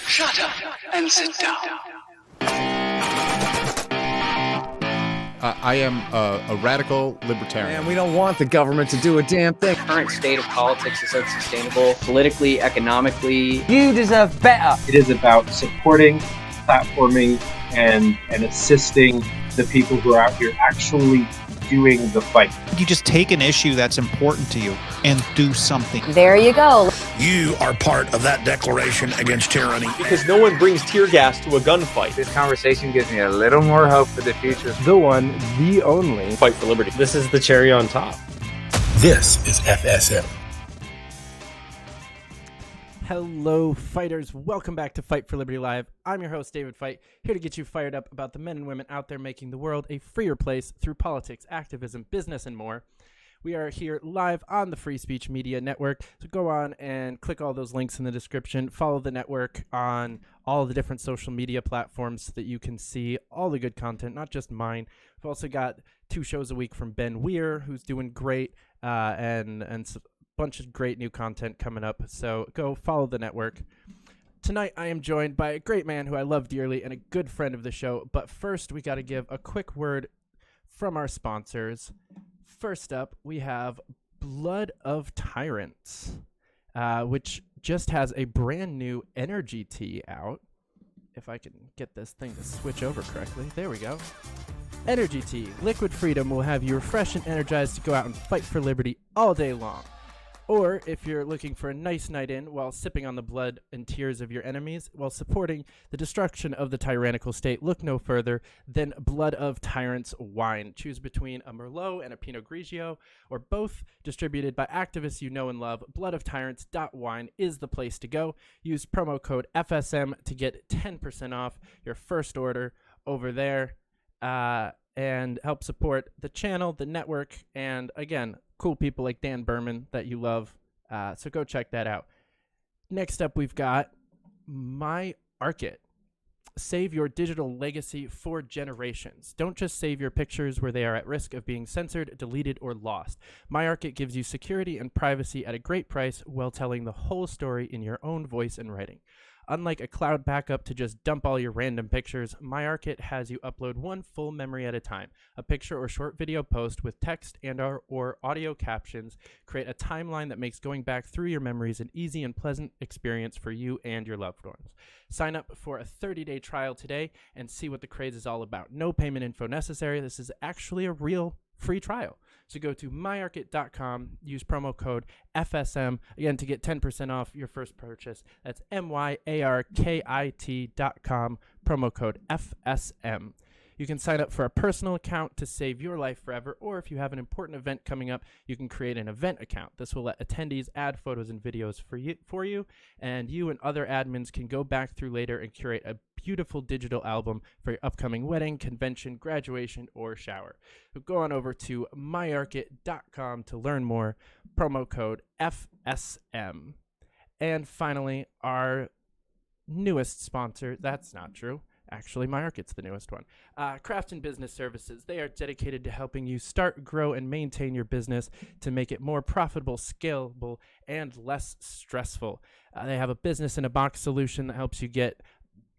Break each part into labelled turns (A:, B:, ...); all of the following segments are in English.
A: Shut up and sit down.
B: I am a radical libertarian.
C: And we don't want the government to do a damn thing.
D: The current state of politics is unsustainable, politically, economically.
E: You deserve better.
F: It is about supporting, platforming, and assisting the people who are out here actually doing the fight.
G: You just take an issue that's important to you and do something.
H: There you go.
I: You are part of that declaration against tyranny.
J: Because no one brings tear gas to a gunfight.
C: This conversation gives me a little more hope for the future. The one, the only.
J: Fight for liberty. This is the cherry on top.
I: This is FSM.
K: Hello, fighters. Welcome back to Fight for Liberty Live. I'm your host, David Fite, here to get you fired up about the men and women out there making the world a freer place through politics, activism, business, and more. We are here live on the Free Speech Media Network, so go on and click all those links in the description. Follow the network on all the different social media platforms so that you can see all the good content, not just mine. We've also got 2 shows a week from Ben Weir, who's doing great, and bunch of great new content coming up, so go follow the network. Tonight I am joined by a great man who I love dearly and a good friend of the show, but first we got to give a quick word from our sponsors. First up, we have Blood of Tyrants, which just has a brand new energy tea out. If I can get this thing to switch over correctly. There we go. Energy tea, liquid freedom will have you refreshed and energized to go out and fight for liberty all day long. Or if you're looking for a nice night in while sipping on the blood and tears of your enemies while supporting the destruction of the tyrannical state, look no further than Blood of Tyrants Wine. Choose between a Merlot and a Pinot Grigio, or both, distributed by activists you know and love. BloodofTyrants.wine is the place to go. Use promo code FSM to get 10% off your first order over there, and help support the channel, the network, and again, cool people like Dan Berman that you love. So go check that out. Next up, we've got MyArkit. Save your digital legacy for generations. Don't just save your pictures where they are at risk of being censored, deleted, or lost. MyArkit gives you security and privacy at a great price while telling the whole story in your own voice and writing. Unlike a cloud backup to just dump all your random pictures, MyArkit has you upload one full memory at a time. A picture or short video post with text and or audio captions create a timeline that makes going back through your memories an easy and pleasant experience for you and your loved ones. Sign up for a 30-day trial today and see what the craze is all about. No payment info necessary. This is actually a real free trial. So go to myarkit.com, use promo code FSM, again, to get 10% off your first purchase. That's MyArkit.com, promo code FSM. You can sign up for a personal account to save your life forever, or if you have an important event coming up, you can create an event account. This will let attendees add photos and videos for you, and you and other admins can go back through later and curate a beautiful digital album for your upcoming wedding, convention, graduation, or shower. So go on over to myarkit.com to learn more, promo code FSM. And finally, our newest sponsor, that's not true. Actually, MyArkit's the newest one. Craft and Business Services. They are dedicated to helping you start, grow, and maintain your business to make it more profitable, scalable, and less stressful. They have a business-in-a-box solution that helps you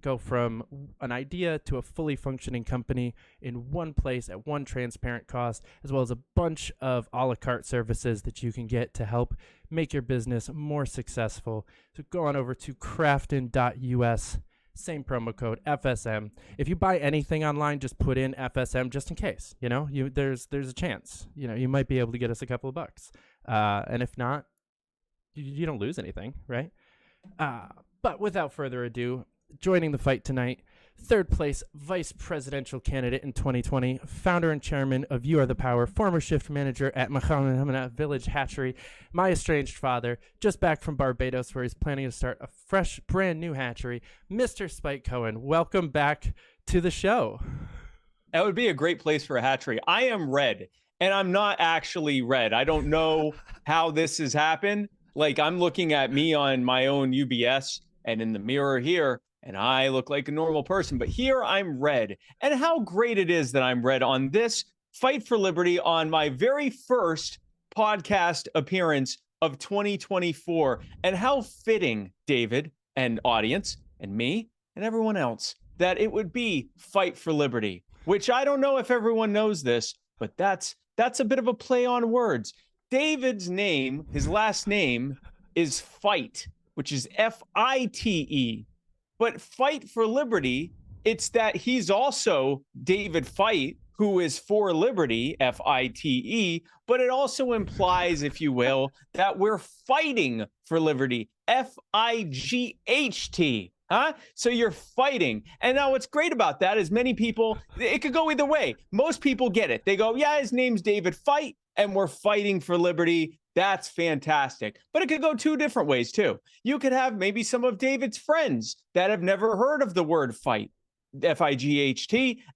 K: go from an idea to a fully functioning company in one place at one transparent cost, as well as a bunch of a la carte services that you can get to help make your business more successful. So go on over to crafton.us. Same promo code FSM. If you buy anything online, just put in FSM just in case. You know, there's a chance. You know, you might be able to get us a couple of bucks. And if not, you don't lose anything, right? But without further ado, joining the fight tonight, third place vice presidential candidate in 2020, founder and chairman of You Are the Power, former shift manager at Mahamana Village Hatchery, my estranged father, just back from Barbados where he's planning to start a fresh, brand new hatchery, Mr. Spike Cohen. Welcome back to the show.
J: That would be a great place for a hatchery. I am red, and I'm not actually red. I don't know how this has happened. Like, I'm looking at me on my own UBS and in the mirror here, and I look like a normal person, but here I'm red. And how great it is that I'm red on this Fight for Liberty on my very first podcast appearance of 2024. And how fitting, David and audience, and me and everyone else that it would be Fight for Liberty, which I don't know if everyone knows this, but that's a bit of a play on words. David's name, his last name is Fite, which is Fite. But Fight for Liberty, it's that he's also David Fite, who is for liberty, Fite, but it also implies, if you will, that we're fighting for liberty, Fight. Huh? So you're fighting. And now what's great about that is many people, it could go either way. Most people get it. They go, yeah, his name's David Fite, and we're fighting for liberty. That's fantastic. But it could go two different ways, too. You could have maybe some of David's friends that have never heard of the word fight, Fight,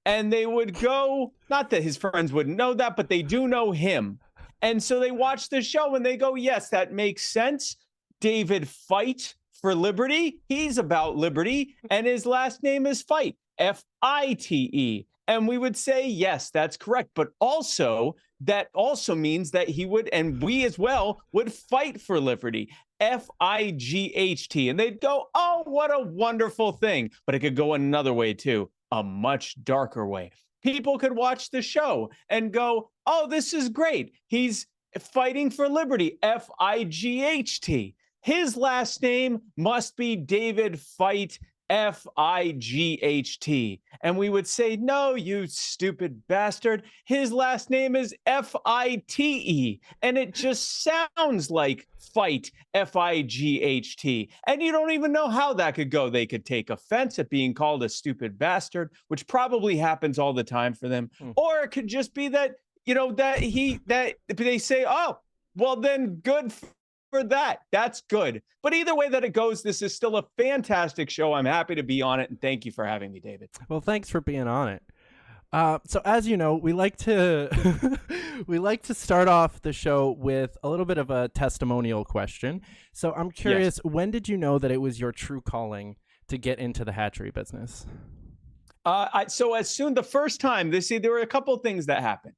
J: and they would go, not that his friends wouldn't know that, but they do know him. And so they watch the show and they go, yes, that makes sense. David Fight for liberty. He's about liberty, and his last name is Fite, Fite. And we would say, yes, that's correct. But also, that also means that he would, and we as well, would fight for liberty, Fight. And they'd go, oh, what a wonderful thing. But it could go another way, too, a much darker way. People could watch the show and go, oh, this is great. He's fighting for liberty, Fight. His last name must be David Fite, Fight. And we would say, no, you stupid bastard. His last name is Fite. And it just sounds like fight, Fight. And you don't even know how that could go. They could take offense at being called a stupid bastard, which probably happens all the time for them. Or it could just be that, that they say, oh, well, then good for that. That's good. But either way that it goes, this is still a fantastic show. I'm happy to be on it, and thank you for having me, David.
K: Well, thanks for being on it. So as you know, we like to start off the show with a little bit of a testimonial question. So I'm curious, when did you know that it was your true calling to get into the hatchery business?
J: So the first time, there were a couple of things that happened.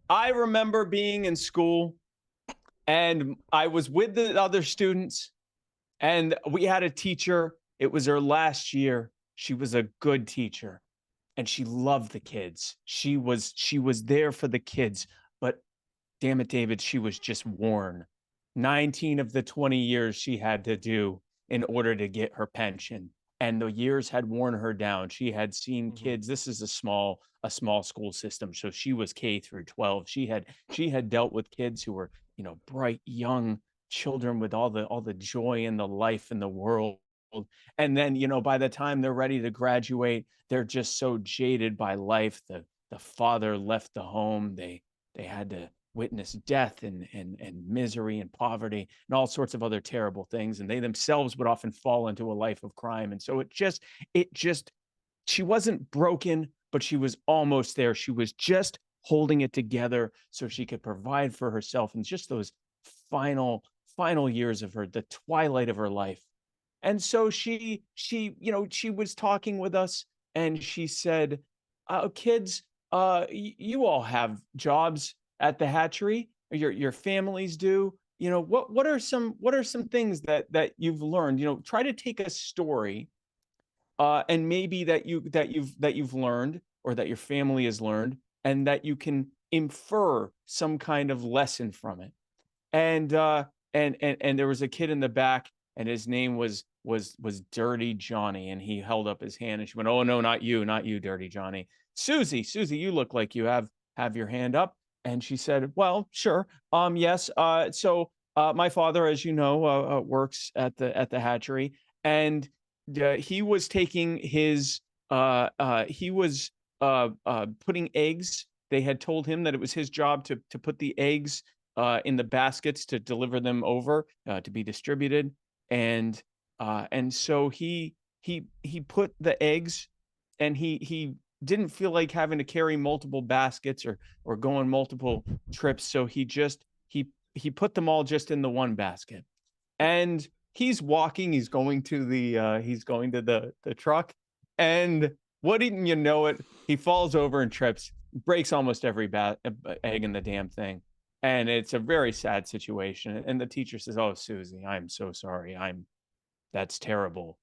J: I remember being in school, and I was with the other students, and we had a teacher. It was her last year. She was a good teacher, and she loved the kids. She was there for the kids, but damn it, David, she was just worn. 19 of the 20 years she had to do in order to get her pension, and the years had worn her down. She had seen kids. This is a small school system, so she was K through 12. She had dealt with kids who were, bright young children with all the joy and the life in the world. And then, by the time they're ready to graduate, they're just so jaded by life. The father left the home. They had to witness death and misery and poverty and all sorts of other terrible things. And they themselves would often fall into a life of crime. And so she wasn't broken, but she was almost there. She was just holding it together so she could provide for herself in just those final years of the twilight of her life. And so she was talking with us, and she said, kids, you all have jobs at the hatchery, your families do. What are some things that you've learned? Try to take a story, and maybe that you've learned, or that your family has learned, and that you can infer some kind of lesson from it. And there was a kid in the back, and his name was Dirty Johnny, and he held up his hand, and she went, "Oh no, not you, Dirty Johnny. Susie, you look like you have your hand up." And she said, "Well, sure. Yes. So my father, as you know, works at the hatchery, and he was taking his putting eggs. They had told him that it was his job to put the eggs in the baskets to deliver them over to be distributed. And so he put the eggs, and he didn't feel like having to carry multiple baskets or go on multiple trips. So he put them all just in the one basket. And he's going to the truck, and wouldn't you know it, he falls over and trips, breaks almost every egg in the damn thing. And it's a very sad situation. And the teacher says, "Oh, Susie, I'm so sorry. That's terrible."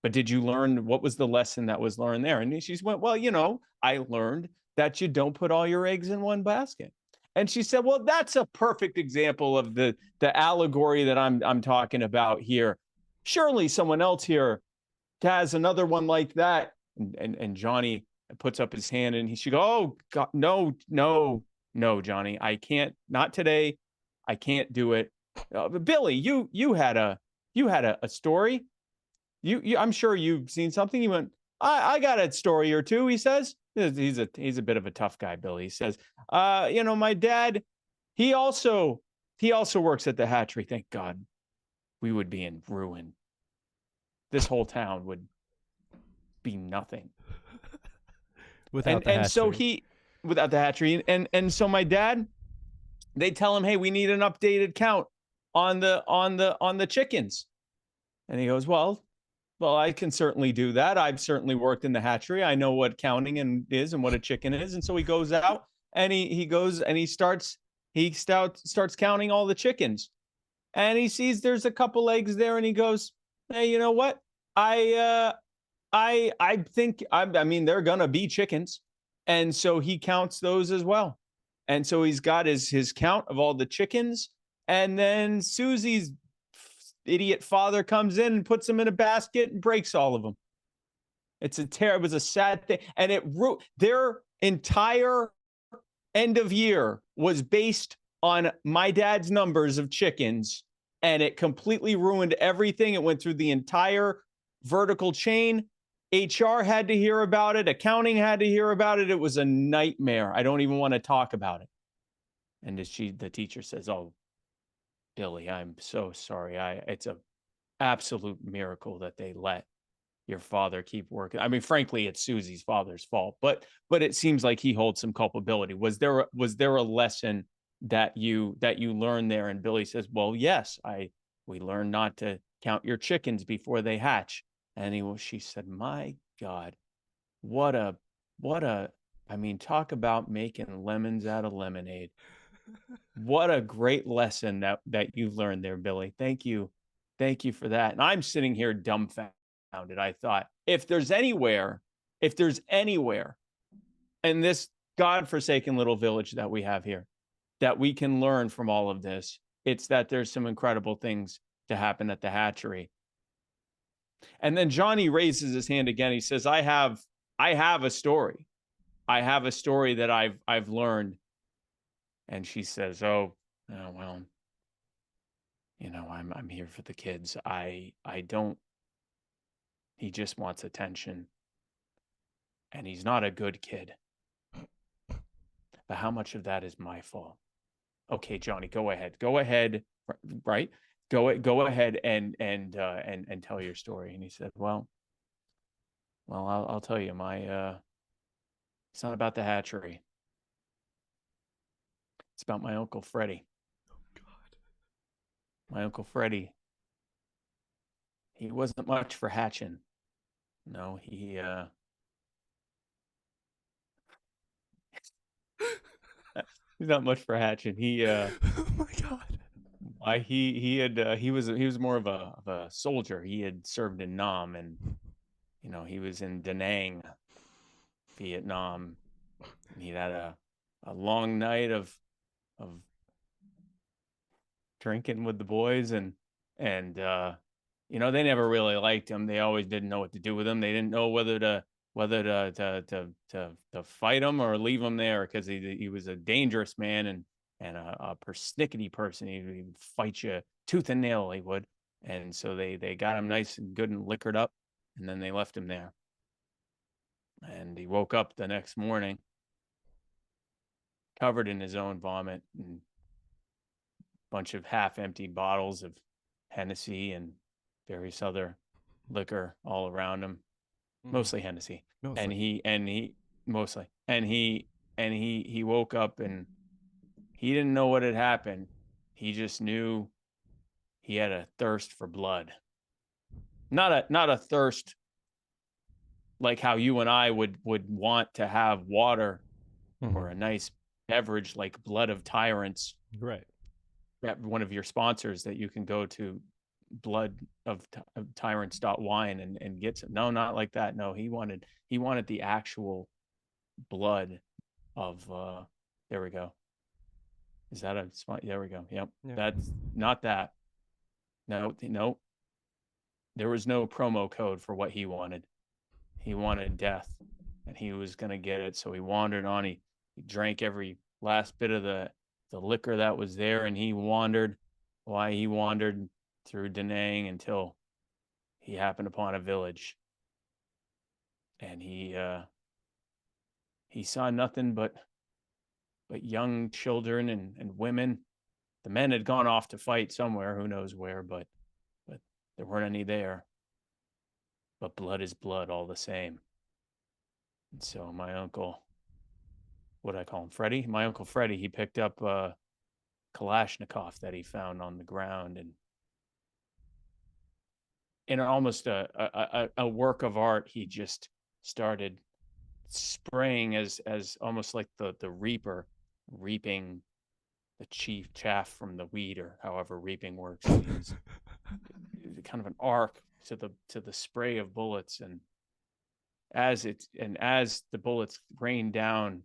J: but did you learn, what was the lesson that was learned there? And she went, well, I learned that you don't put all your eggs in one basket. And she said, well, that's a perfect example of the allegory that I'm talking about here. Surely someone else here has another one like that. And Johnny puts up his hand and she goes, oh God, no, Johnny, I can't, not today. I can't do it. Billy, you had a story. I'm sure you've seen something. He went, I got a story or two, he says. He's a bit of a tough guy, Billy. He says, my dad, he also works at the hatchery. Thank God. We would be in ruin. This whole town would be nothing
K: without the hatchery.
J: And so without the hatchery. And so my dad, they tell him, hey, we need an updated count on the chickens. And he goes, well, I can certainly do that. I've certainly worked in the hatchery. I know what counting is and what a chicken is. And so he goes out and he goes and he starts counting all the chickens. And he sees there's a couple eggs there and he goes, hey, you know what? I think, I mean, they're going to be chickens. And so he counts those as well. And so he's got his count of all the chickens. And then Susie's idiot father comes in and puts them in a basket and breaks all of them. It was a sad thing. And their entire end of year was based on my dad's numbers of chickens. And it completely ruined everything. It went through the entire vertical chain. HR had to hear about it. Accounting had to hear about it. It was a nightmare. I don't even want to talk about it. And the teacher says, oh, Billy, I'm so sorry. It's an absolute miracle that they let your father keep working. I mean, frankly, it's Susie's father's fault, but it seems like he holds some culpability. Was there a lesson that you learned there? And Billy says, well, yes, we learned not to count your chickens before they hatch. And she said, my God, I mean, talk about making lemons out of lemonade. What a great lesson that you've learned there, Billy. Thank you for that. And I'm sitting here dumbfounded. I thought, if there's anywhere in this godforsaken little village that we have here that we can learn from all of this, it's that there's some incredible things to happen at the hatchery. And then Johnny raises his hand again. He says, I have a story. I have a story that I've learned. And she says, oh well, I'm here for the kids. I don't, he just wants attention. And he's not a good kid. But how much of that is my fault? Okay, Johnny, go ahead, right? Go ahead and tell your story. And he said, well, I'll tell you, it's not about the hatchery. It's about my Uncle Freddie. Oh, God. My Uncle Freddie, he wasn't much for hatching. No, he's not much for hatching. Oh my God. He was more of a soldier. He had served in Nam, and he was in Da Nang, Vietnam. And he had a long night of drinking with the boys, and they never really liked him. They always didn't know what to do with him. They didn't know whether to fight him or leave him there, because he was a dangerous man and a persnickety person. He'd fight you tooth and nail, he would. And so they got him nice and good and liquored up, and then they left him there. And he woke up the next morning covered in his own vomit and a bunch of half-empty bottles of Hennessy and various other liquor all around him. Mostly Hennessy. Mostly. And he woke up and he didn't know what had happened. He just knew he had a thirst for blood. Not a thirst like how you and I would want to have water or a nice beverage like Blood of Tyrants.
K: Right.
J: One of your sponsors that you can go to Blood of Tyrants Wine and gets it. No, not like that. No, he wanted the actual blood of there we go. Is that a spot? There we go. Yep.
K: Yeah.
J: That's not that. No. There was no promo code for what he wanted. He wanted death, and he was gonna get it. So he wandered on. He drank every last bit of the liquor that was there, and he wandered. Why he wandered through Da Nang until he happened upon a village, and he saw nothing but young children and women. The men had gone off to fight somewhere, who knows where, but there weren't any there. But blood is blood all the same. And so my uncle, what do I call him, Freddie? My uncle Freddie, he picked up a Kalashnikov that he found on the ground, and in almost a work of art, he just started spraying as almost like the reaper reaping the chief chaff from the wheat, or however reaping works. He's kind of an arc to the spray of bullets, and as the bullets rained down,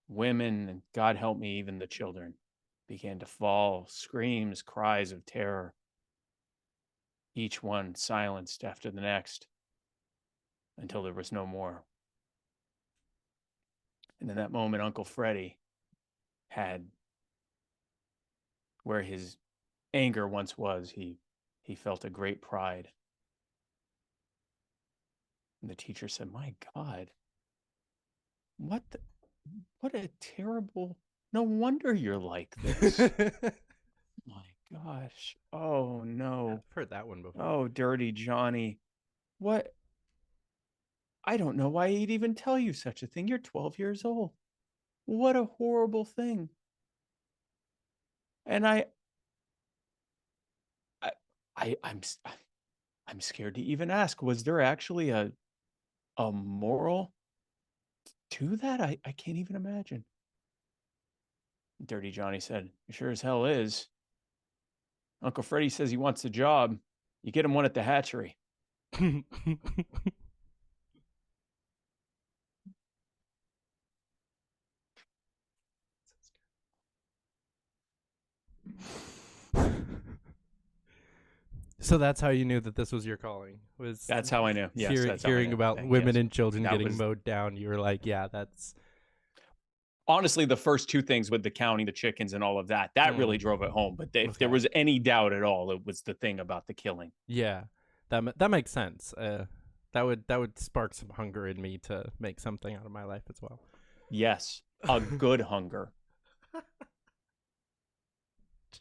J: women, and God help me, even the children, began to fall, screams, cries of terror, each one silenced after the next until there was no more. And in that moment, Uncle Freddie had, where his anger once was, he felt a great pride. And the teacher said, "My God, what a terrible, no wonder you're like this." My gosh. Oh no.
K: I've heard that one before.
J: Oh, dirty Johnny. What? I don't know why he'd even tell you such a thing. You're 12 years old. What a horrible thing. And I'm scared to even ask, was there actually a moral to that? I can't even imagine. Dirty Johnny said, "It sure as hell is. Uncle Freddie says he wants the job. You get him one at the hatchery."
K: So that's how you knew that this was your calling.
J: That's how I knew. Yes, that's how I
K: hearing
J: knew.
K: about women and children
J: That
K: getting
J: was-
K: mowed down. You were like, yeah, that's
J: Honestly, the first two things with the counting, the chickens, and all of that, really drove it home. But if there
K: Okay.
J: was any doubt at all, it was the thing about the killing.
K: yeah. That makes sense. That would spark some hunger in me to make something out of my life as well.
J: Yes, a good hunger.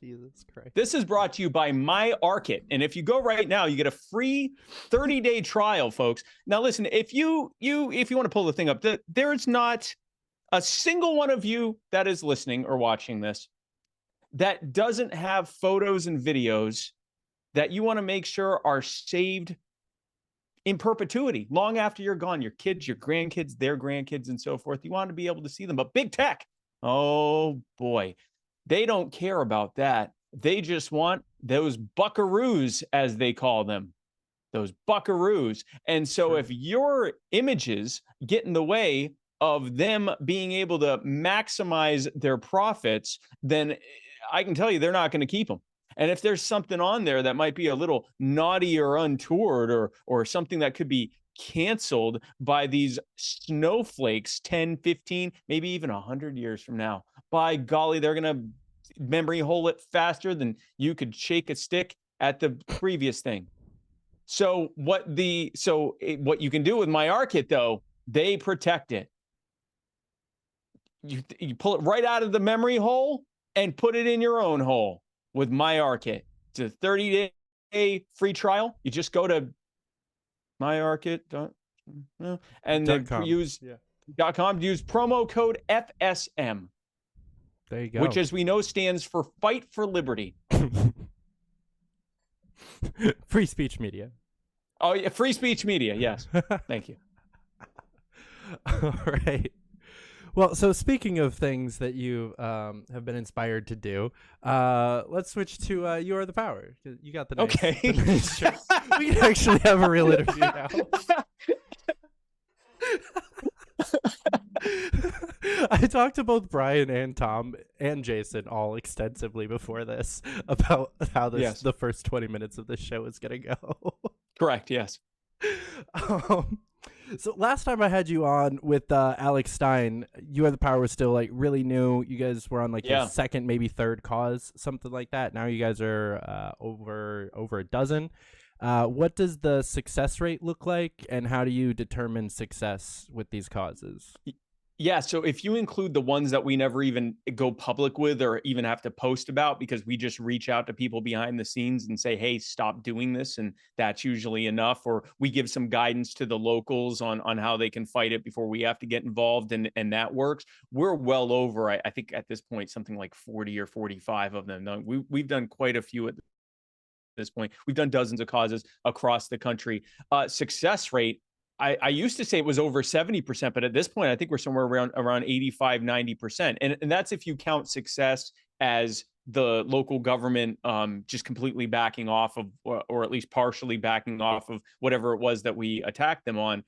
K: Jesus Christ.
J: This is brought to you by MyArkit. And if you go right now, you get a free 30-day trial, folks. Now, listen, if you want to pull the thing up, there's not a single one of you that is listening or watching this that doesn't have photos and videos that you want to make sure are saved in perpetuity, long after you're gone. Your kids, your grandkids, their grandkids, and so forth. You want to be able to see them. But big tech, oh boy, they don't care about that. They just want those buckaroos, as they call them, those buckaroos. And so if your images get in the way of them being able to maximize their profits, then I can tell you they're not going to keep them. And if there's something on there that might be a little naughty or untoward, or something that could be canceled by these snowflakes 10, 15, maybe even 100 years from now, by golly, they're going to memory hole it faster than you could shake a stick at the previous thing. So what you can do with MyArkit, though, they protect it. You pull it right out of the memory hole and put it in your own hole with MyArkit. It's a 30-day free trial. You just go to MyArkit and then use .com. Use promo code FSM.
K: There you go.
J: Which, as we know, stands for Fight for Liberty.
K: Free speech media.
J: Oh, yeah, free speech media. Yes. Thank you.
K: All right. Well, so speaking of things that you have been inspired to do, let's switch to You Are the Power. You got the nice,
J: Okay.
K: the nice shirt. We can actually have a real interview now. I talked to both Brian and Tom and Jason all extensively before this about how this the first 20 minutes of this show is going to go.
J: Correct, yes.
K: So last time I had you on with Alex Stein, You Are the Power was still like really new. You guys were on like your second, maybe third cause, something like that. Now you guys are over a dozen. What does the success rate look like, and how do you determine success with these causes?
J: Yeah, so if you include the ones that we never even go public with or even have to post about because we just reach out to people behind the scenes and say, hey, stop doing this, and that's usually enough, or we give some guidance to the locals on how they can fight it before we have to get involved, and that works. We're well over, I think at this point, something like 40 or 45 of them. Now, we've done quite a few at this point. We've done dozens of causes across the country. Success rate, I used to say it was over 70%, but at this point, I think we're somewhere around 85, 90%. And that's if you count success as the local government just completely backing off of, or at least partially backing off of whatever it was that we attacked them on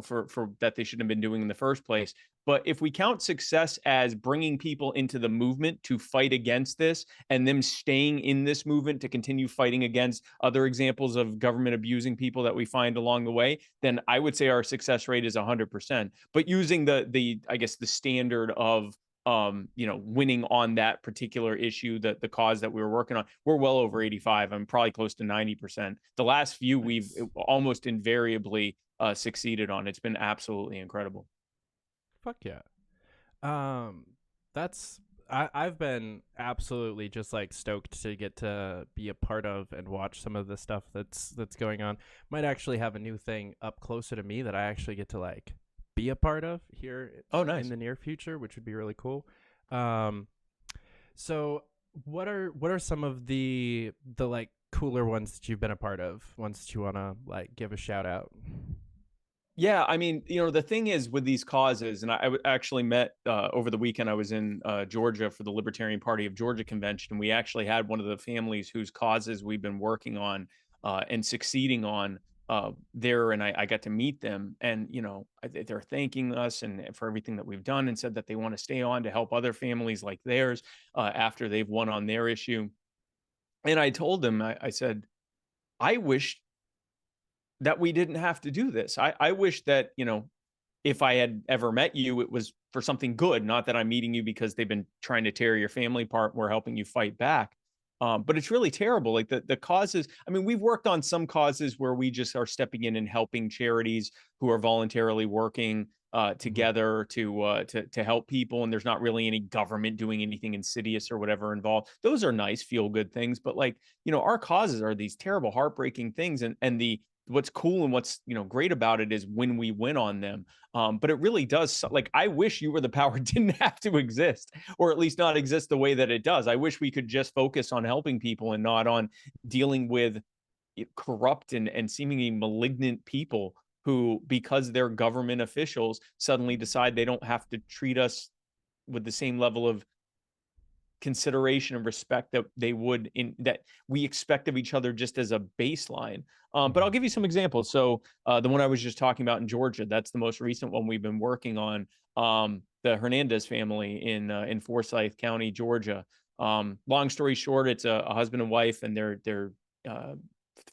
J: for that they shouldn't have been doing in the first place. But if we count success as bringing people into the movement to fight against this and them staying in this movement to continue fighting against other examples of government abusing people that we find along the way, then I would say our success rate is 100%. But using the I guess the standard of winning on that particular issue, the cause that we were working on, we're well over 85. I'm probably close to 90%. The last few we've almost invariably succeeded on. It's been absolutely incredible.
K: Fuck yeah. I've been absolutely just like stoked to get to be a part of and watch some of the stuff that's going on. Might actually have a new thing up closer to me that I actually get to like be a part of here in the near future, which would be really cool. So what are some of the like cooler ones that you've been a part of, ones that you want to like give a shout out?
J: Yeah, I mean, the thing is with these causes, and I actually met over the weekend, I was in Georgia for the Libertarian Party of Georgia convention, and we actually had one of the families whose causes we've been working on and succeeding on there, and I got to meet them, and they're thanking us and for everything that we've done, and said that they want to stay on to help other families like theirs after they've won on their issue. And I told them, I said, I wish that we didn't have to do this. I wish that, if I had ever met you, it was for something good, not that I'm meeting you because they've been trying to tear your family apart and we're helping you fight back. But it's really terrible. Like the causes, I mean, we've worked on some causes where we just are stepping in and helping charities who are voluntarily working together to help people. And there's not really any government doing anything insidious or whatever involved. Those are nice, feel good things. But our causes are these terrible, heartbreaking things. And what's cool and what's great about it is when we win on them. But it really does, like, I wish You Were the Power didn't have to exist, or at least not exist the way that it does. I wish we could just focus on helping people and not on dealing with corrupt and seemingly malignant people who, because they're government officials, suddenly decide they don't have to treat us with the same level of consideration and respect that they would that we expect of each other just as a baseline. But I'll give you some examples. So the one I was just talking about in Georgia, that's the most recent one we've been working on. The Hernandez family in Forsyth County, Georgia. Long story short, it's a husband and wife, and their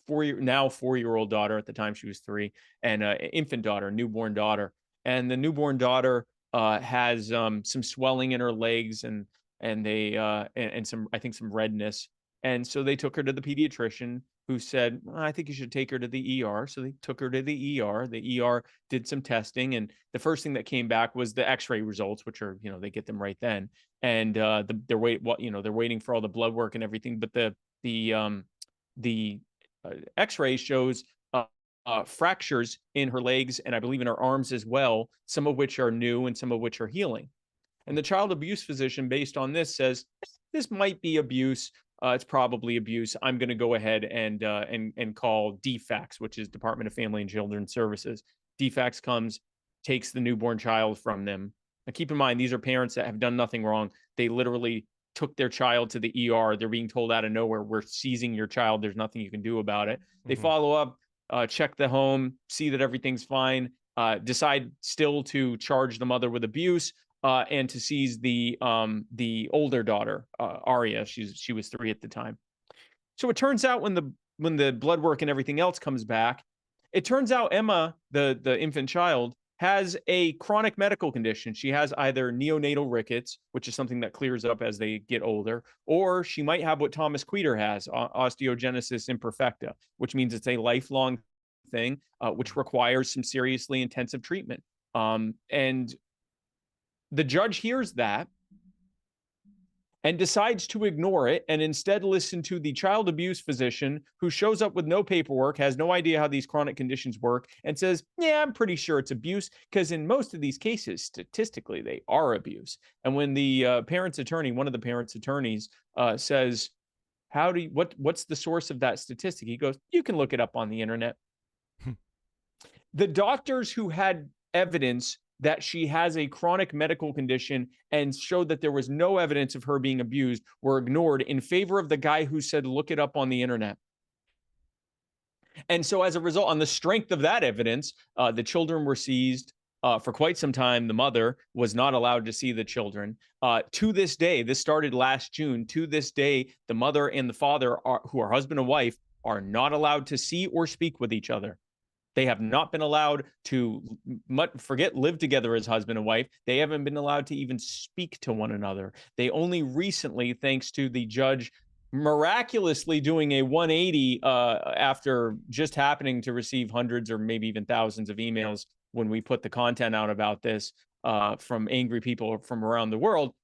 J: 4-year-old daughter. At the time she was 3, and infant daughter, newborn daughter. And the newborn daughter has some swelling in her legs and some, I think, some redness. And so they took her to the pediatrician, who said, I think you should take her to the ER. So they took her to the ER. The ER did some testing, and the first thing that came back was the X-ray results, which are, they get them right then. And they're waiting for all the blood work and everything. But the X-ray shows fractures in her legs, and I believe in her arms as well, some of which are new and some of which are healing. And the child abuse physician, based on this, says this might be abuse. It's probably abuse. I'm going to go ahead and call DFACS, which is Department of Family and Children's Services. DFACS comes, takes the newborn child from them, Now, keep in mind, these are parents that have done nothing wrong. They literally took their child to the ER. They're being told out of nowhere, we're seizing your child. There's nothing you can do about it. They follow up, check the home, see that everything's fine, decide still to charge the mother with abuse, and to seize the older daughter, Aria. She was 3 at the time. So it turns out when the blood work and everything else comes back, it turns out Emma, the infant child, has a chronic medical condition. She has either neonatal rickets, which is something that clears up as they get older, or she might have what Thomas Queter has, osteogenesis imperfecta, which means it's a lifelong thing, which requires some seriously intensive treatment. And the judge hears that and decides to ignore it and instead listen to the child abuse physician who shows up with no paperwork, has no idea how these chronic conditions work, and says, yeah, I'm pretty sure it's abuse, because in most of these cases, statistically, they are abuse. And when the parent's attorney, one of the parent's attorneys, says, what's the source of that statistic? He goes, you can look it up on the internet. The doctors who had evidence that she has a chronic medical condition and showed that there was no evidence of her being abused were ignored in favor of the guy who said, look it up on the internet. And so as a result, on the strength of that evidence, the children were seized for quite some time. The mother was not allowed to see the children. To this day, this started last June, to this day, the mother and the father, who are husband and wife, are not allowed to see or speak with each other. They have not been allowed to live together as husband and wife. They haven't been allowed to even speak to one another. They only recently, thanks to the judge miraculously doing a 180 after just happening to receive hundreds or maybe even thousands of emails when we put the content out about this from angry people from around the world.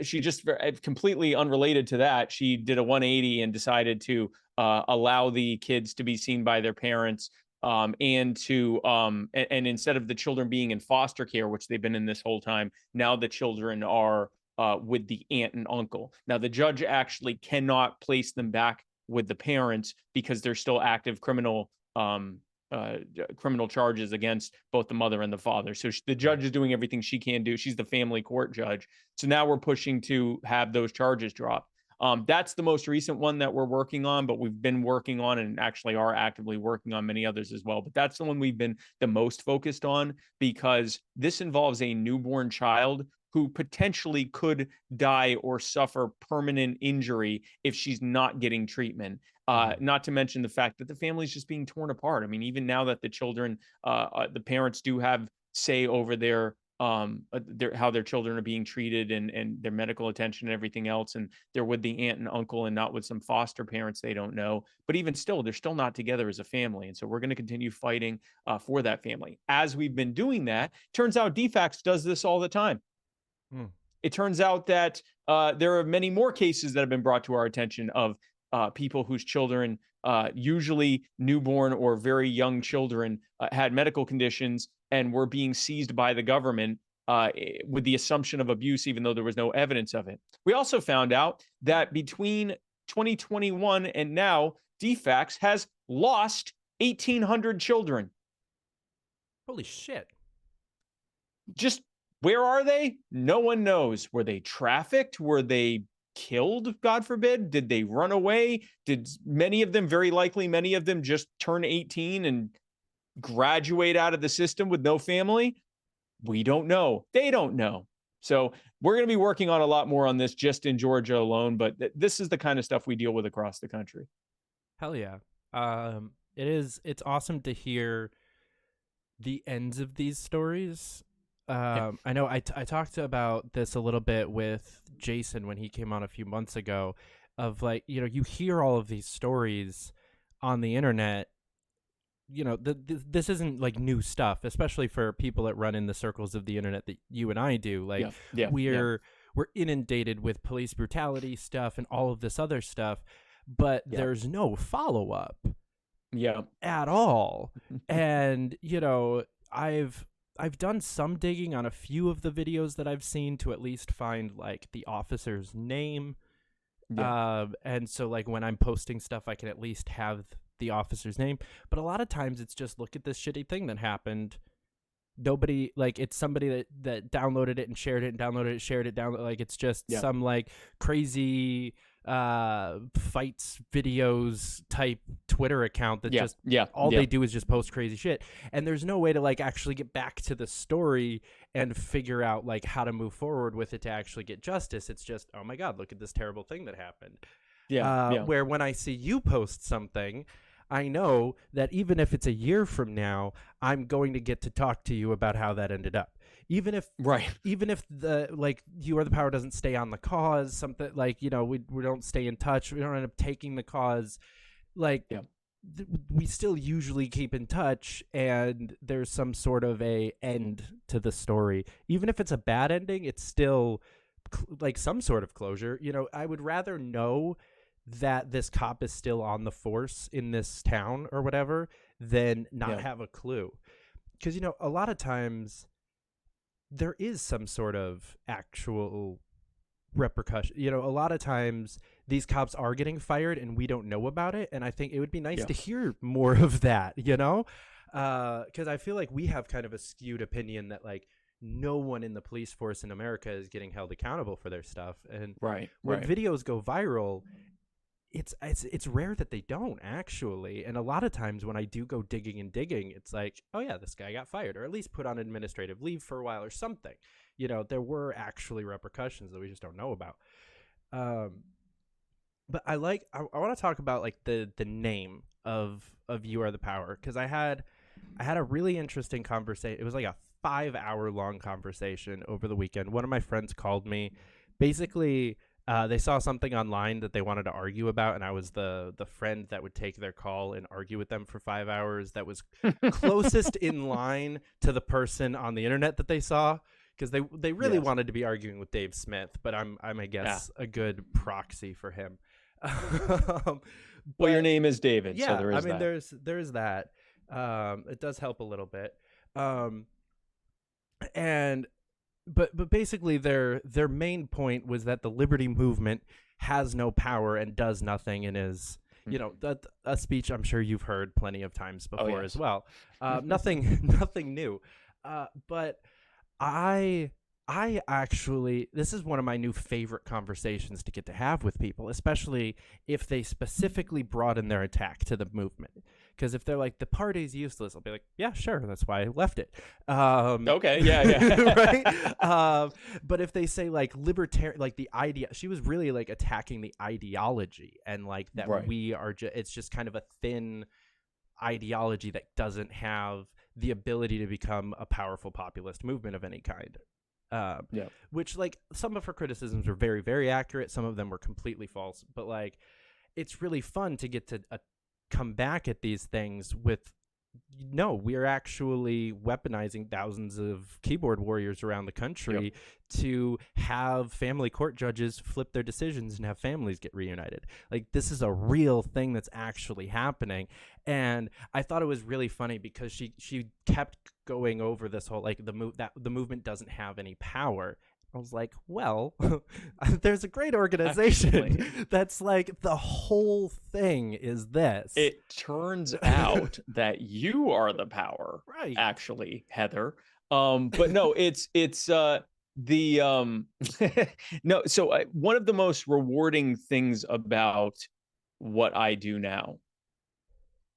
J: She just, completely unrelated to that, she did a 180 and decided to allow the kids to be seen by their parents, and instead of the children being in foster care, which they've been in this whole time, now the children are with the aunt and uncle. Now the judge actually cannot place them back with the parents because there's still active criminal charges against both the mother and the father. So the judge is doing everything she can do. She's the family court judge. So now we're pushing to have those charges dropped. That's the most recent one that we're working on, but we've been working on and actually are actively working on many others as well. But that's the one we've been the most focused on because this involves a newborn child who potentially could die or suffer permanent injury if she's not getting treatment. Not to mention the fact that the family's just being torn apart. I mean, even now that the children, the parents do have say over how their children are being treated and their medical attention and everything else, and they're with the aunt and uncle and not with some foster parents they don't know. But even still, they're still not together as a family, and so we're going to continue fighting for that family. As we've been doing that, turns out DFACS does this all the time. It turns out that there are many more cases that have been brought to our attention of people whose children, usually newborn or very young children, had medical conditions and were being seized by the government with the assumption of abuse, even though there was no evidence of it. We also found out that between 2021 and now, DFACS has lost 1,800 children.
K: Holy shit.
J: Just where are they? No one knows. Were they trafficked? Were they killed, God forbid? Did they run away? Did many of them, very likely many of them, just turn 18 and graduate out of the system with no family? We don't know. They don't know. So we're going to be working on a lot more on this just in Georgia alone, but this is the kind of stuff we deal with across the country.
K: Hell yeah. It's awesome to hear the ends of these stories. I know I talked about this a little bit with Jason when he came on a few months ago of like, you hear all of these stories on the internet. This isn't like new stuff, especially for people that run in the circles of the internet that you and I do. Like we're inundated with police brutality stuff and all of this other stuff, but there's no follow-up at all. And, I've done some digging on a few of the videos that I've seen to at least find like the officer's name. And so like when I'm posting stuff, I can at least have the officer's name. But a lot of times it's just look at this shitty thing that happened. nobody, like, it's somebody that downloaded it and shared it and downloaded it, shared it, download, like, it's just some like crazy fights videos type Twitter account that they do is just post crazy shit, and there's no way to like actually get back to the story and figure out like how to move forward with it to actually get justice. It's just, oh my god, look at this terrible thing that happened. Where when I see you post something, I know that even if it's a year from now, I'm going to get to talk to you about how that ended up. Even if the like You Are the Power doesn't stay on the cause, something like, you know, we don't stay in touch, we don't end up taking the cause, like we still usually keep in touch, and there's some sort of a end to the story. Even if it's a bad ending, it's still like some sort of closure. You know, I would rather know that this cop is still on the force in this town or whatever than not have a clue. Because, you know, a lot of times there is some sort of actual repercussion. You know, a lot of times these cops are getting fired and we don't know about it. And I think it would be nice to hear more of that, you know, because I feel like we have kind of a skewed opinion that like no one in the police force in America is getting held accountable for their stuff. And when videos go viral, it's rare that they don't actually. And a lot of times when I do go digging, it's like, oh yeah, this guy got fired, or at least put on administrative leave for a while or something. You know, there were actually repercussions that we just don't know about. But I want to talk about like the name of You Are the Power, because I had a really interesting conversation. It was like a 5-hour long conversation over the weekend. One of my friends called me. Basically, they saw something online that they wanted to argue about, and I was the friend that would take their call and argue with them for 5 hours. That was closest in line to the person on the internet that they saw, because they really wanted to be arguing with Dave Smith, but I'm I guess a good proxy for him.
J: Well, your name is David,
K: yeah,
J: so there is
K: I mean,
J: that.
K: there's that. It does help a little bit. And but basically their main point was that the liberty movement has no power and does nothing, and is, you know, a speech I'm sure you've heard plenty of times before as well. Nothing new. But I actually, this is one of my new favorite conversations to get to have with people, especially if they specifically broaden their attack to the movement. Because if they're like, the party's useless, I'll be like, yeah, sure, that's why I left it.
J: Okay, yeah.
K: Right? But if they say like libertarian, like the idea, she was really like attacking the ideology, and like that we are it's just kind of a thin ideology that doesn't have the ability to become a powerful populist movement of any kind. Which, like, some of her criticisms were very, very accurate. Some of them were completely false. But like, it's really fun to get to come back at these things with, no, we're actually weaponizing thousands of keyboard warriors around the country to have family court judges flip their decisions and have families get reunited. Like, this is a real thing that's actually happening. And I thought it was really funny because she kept going over this whole, like, the movement doesn't have any power. I was like, well, there's a great organization that's like, the whole thing is this.
J: It turns out that you are the power,
K: right?
J: Actually, Heather. But no, it's no. So one of the most rewarding things about what I do now,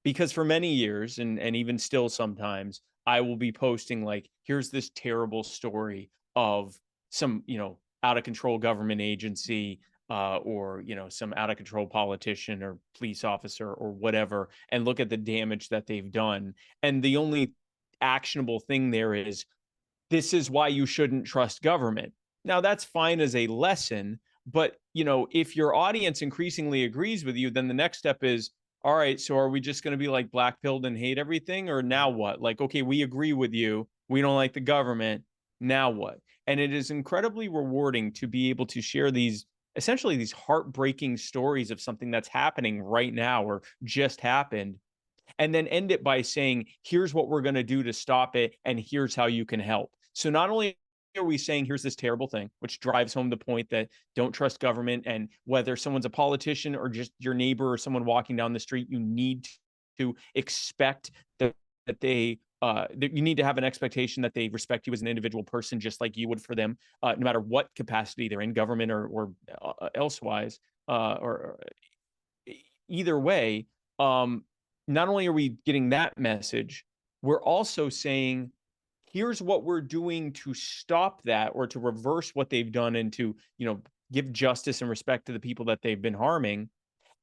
J: because for many years, and even still sometimes, I will be posting like, here's this terrible story of some, you know, out of control government agency, or, you know, some out of control politician or police officer or whatever, and look at the damage that they've done. And the only actionable thing there is, this is why you shouldn't trust government. Now, that's fine as a lesson, but, you know, if your audience increasingly agrees with you, then the next step is, all right, so are we just going to be like black-pilled and hate everything? Or now what? Like, okay, we agree with you. We don't like the government. Now what? And it is incredibly rewarding to be able to share these, essentially these heartbreaking stories of something that's happening right now or just happened, and then end it by saying, here's what we're going to do to stop it, and here's how you can help. So not only are we saying, here's this terrible thing, which drives home the point that don't trust government, and whether someone's a politician or just your neighbor or someone walking down the street, you need to expect that they you need to have an expectation that they respect you as an individual person, just like you would for them, no matter what capacity they're in, government or elsewise, or either way. Not only are we getting that message, we're also saying, here's what we're doing to stop that or to reverse what they've done and to, give justice and respect to the people that they've been harming.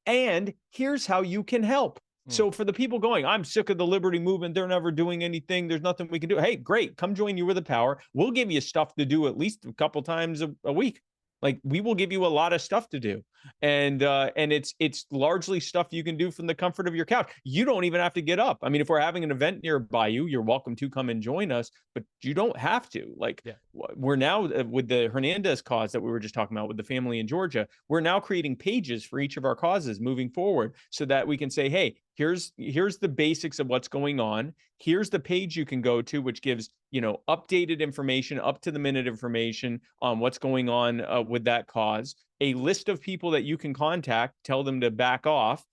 J: And here's how you can help. So for the people going, I'm sick of the liberty movement. They're never doing anything. There's nothing we can do. Hey, great. Come join You With the Power. We'll give you stuff to do at least a couple times a week. Like, we will give you a lot of stuff to do. And it's largely stuff you can do from the comfort of your couch. You don't even have to get up. I mean, if we're having an event nearby you, you're welcome to come and join us, but you don't have to. Like, we're now with the Hernandez cause that we were just talking about with the family in Georgia, we're now creating pages for each of our causes moving forward so that we can say, hey, here's the basics of what's going on. Here's the page you can go to, which gives, updated information, up to the minute information on what's going on with that cause. A list of people that you can contact, tell them to back off.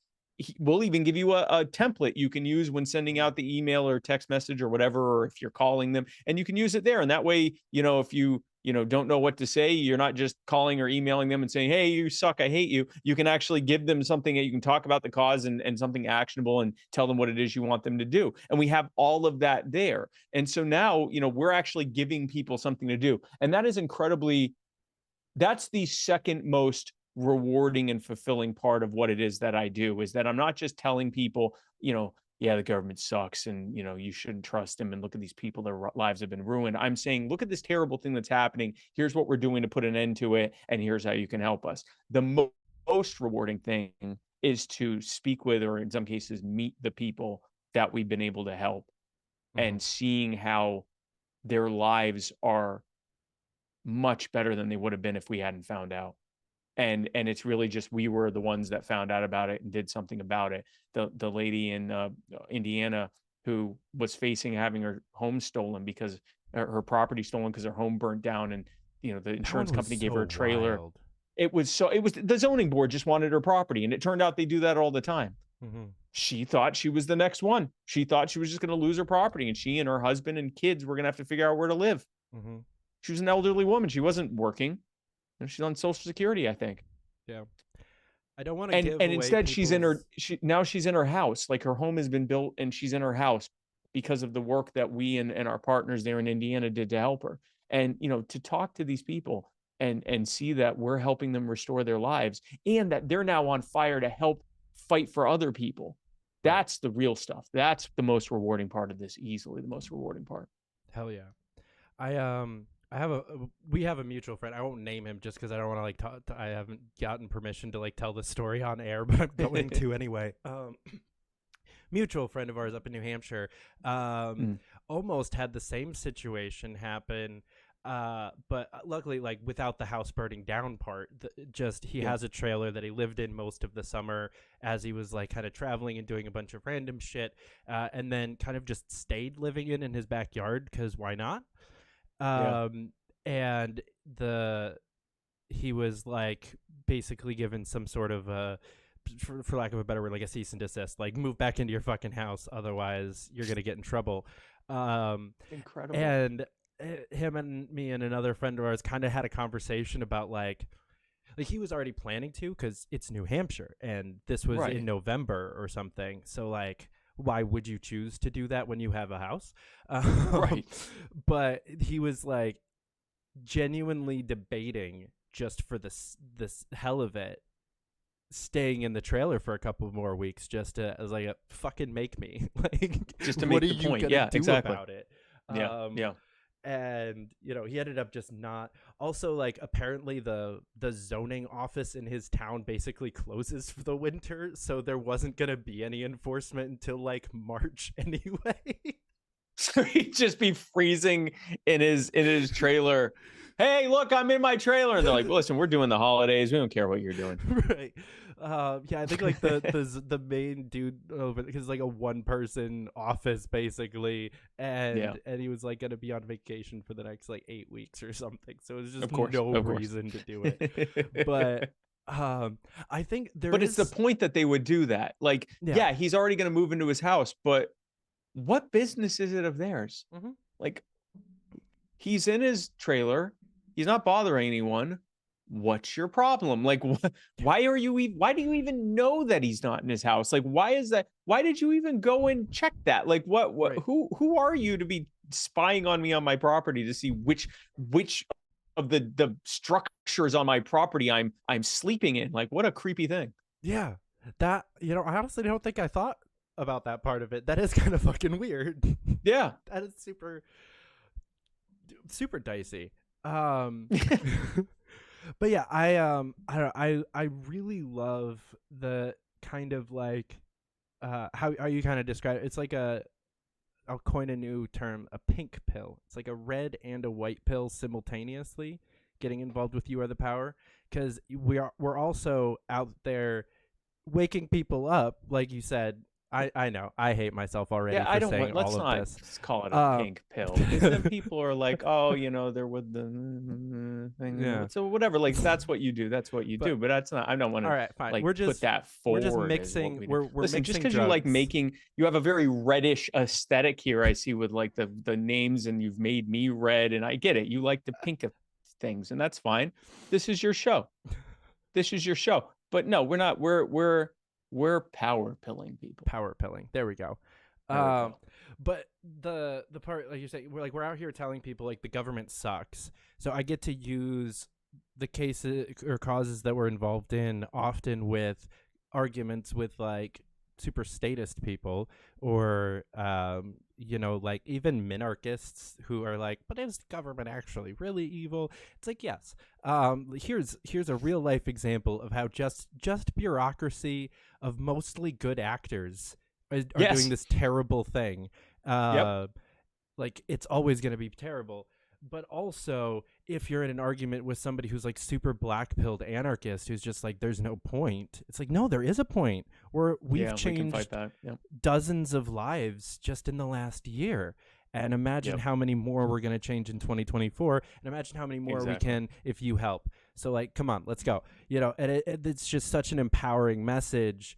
J: We'll even give you a template you can use when sending out the email or text message or whatever, or if you're calling them, and you can use it there. And that way, if you don't know what to say, you're not just calling or emailing them and saying, hey, you suck, I hate you. You can actually give them something that you can talk about the cause and something actionable and tell them what it is you want them to do. And we have all of that there. And so now, we're actually giving people something to do. And that is that's the second most rewarding and fulfilling part of what it is that I do, is that I'm not just telling people, yeah, the government sucks and, you shouldn't trust them and look at these people, their lives have been ruined. I'm saying, look at this terrible thing that's happening. Here's what we're doing to put an end to it. And here's how you can help us. The most rewarding thing is to speak with, or in some cases, meet the people that we've been able to help and seeing how their lives are much better than they would have been if we hadn't found out. And it's really just, we were the ones that found out about it and did something about it. The lady in Indiana who was facing having her home stolen because her property stolen because her home burnt down, and the insurance company gave her a trailer. Wild. It was the zoning board just wanted her property, and it turned out they do that all the time. She thought she was the next one. She thought she was just going to lose her property, and she and her husband and kids were going to have to figure out where to live. She was an elderly woman. She wasn't working. She's on Social Security, I think.
K: Yeah. I don't want to give
J: and
K: away
J: instead
K: people's...
J: she's in her house. Like, her home has been built and she's in her house because of the work that we and our partners there in Indiana did to help her. And, to talk to these people and see that we're helping them restore their lives and that they're now on fire to help fight for other people. That's the real stuff. That's the most rewarding part of this, easily the most rewarding part.
K: Hell yeah. We have a mutual friend. I won't name him just because I don't want to I haven't gotten permission to tell the story on air, but I'm going to anyway. Mutual friend of ours up in New Hampshire almost had the same situation happen, but luckily, without the house burning down part. He has a trailer that he lived in most of the summer as he was kind of traveling and doing a bunch of random shit, and then kind of just stayed living in his backyard because why not? And he was basically given some sort of for lack of a better word, a cease and desist, move back into your fucking house, otherwise you're gonna get in trouble.
J: Incredible.
K: And him and me and another friend of ours kind of had a conversation about he was already planning to, because it's New Hampshire and this was in November or something, so why would you choose to do that when you have a house? Right. But he was genuinely debating, just for this hell of it, staying in the trailer for a couple more weeks, just to as a fucking make me
J: just to make the point. Yeah, exactly.
K: About it.
J: Yeah.
K: And he ended up just not. Also, apparently the zoning office in his town basically closes for the winter, so there wasn't gonna be any enforcement until March anyway.
J: So he'd just be freezing in his trailer. Hey, look, I'm in my trailer, and they're like, "Listen, we're doing the holidays. We don't care what you're doing."
K: Right. Yeah, I think the main dude over, because a one person office basically, and he was gonna be on vacation for the next 8 weeks or something. So it was just no reason to do it. But I think
J: it's the point that they would do that. Yeah, he's already gonna move into his house, but what business is it of theirs?
K: Mhm.
J: Like, he's in his trailer, he's not bothering anyone. What's your problem? Like, why are you why do you even know that he's not in his house? Like, why is that? Why did you even go and check that? Like, what
K: Right.
J: who are you to be spying on me on my property to see which of the structures on my property I'm sleeping in? Like, what a creepy thing.
K: Yeah. That, I honestly don't think I thought about that part of it. That is kind of fucking weird.
J: Yeah.
K: That is super dicey. But yeah, I don't know, I really love the kind of like how you kind of describe it. It's like I'll coin a new term, a pink pill. It's like a red and a white pill simultaneously getting involved with You Are the Power, because we're also out there waking people up, like you said. I know I hate myself already for saying
J: let's
K: all of
J: not
K: this.
J: call it a pink pill, because then people are like, oh, they're with the thing.
K: Yeah.
J: So whatever, like, that's what you do. That's what you do. But that's not, I don't want to
K: All right, fine.
J: like
K: We're just
J: put that
K: we're
J: forward.
K: just
J: as what
K: mixing.
J: we do.
K: We're
J: Listen,
K: mixing
J: just because you like
K: drugs.
J: you have a very reddish aesthetic here, I see, with like the names, and you've made me red, and I get it. You like the pink of things, and that's fine. This is your show. This is your show. But no, we're not. We're power pilling people.
K: Power pilling. There we go.
J: There we go.
K: But the part, like you say, we're out here telling people like the government sucks. So I get to use the cases or causes that we're involved in often with arguments with like super statist people, or like even minarchists who are like, but is the government actually really evil? It's like, yes. Here's a real life example of how just bureaucracy of mostly good actors are doing this terrible thing. Like, it's always going to be terrible. But also, if you're in an argument with somebody who's like super black-pilled anarchist who's just like, there's no point. It's like, no, there is a point. We've changed dozens of lives just in the last year. And imagine how many more we're going to change in 2024. And imagine how many more we can if you help. So, like, come on, let's go. And it's just such an empowering message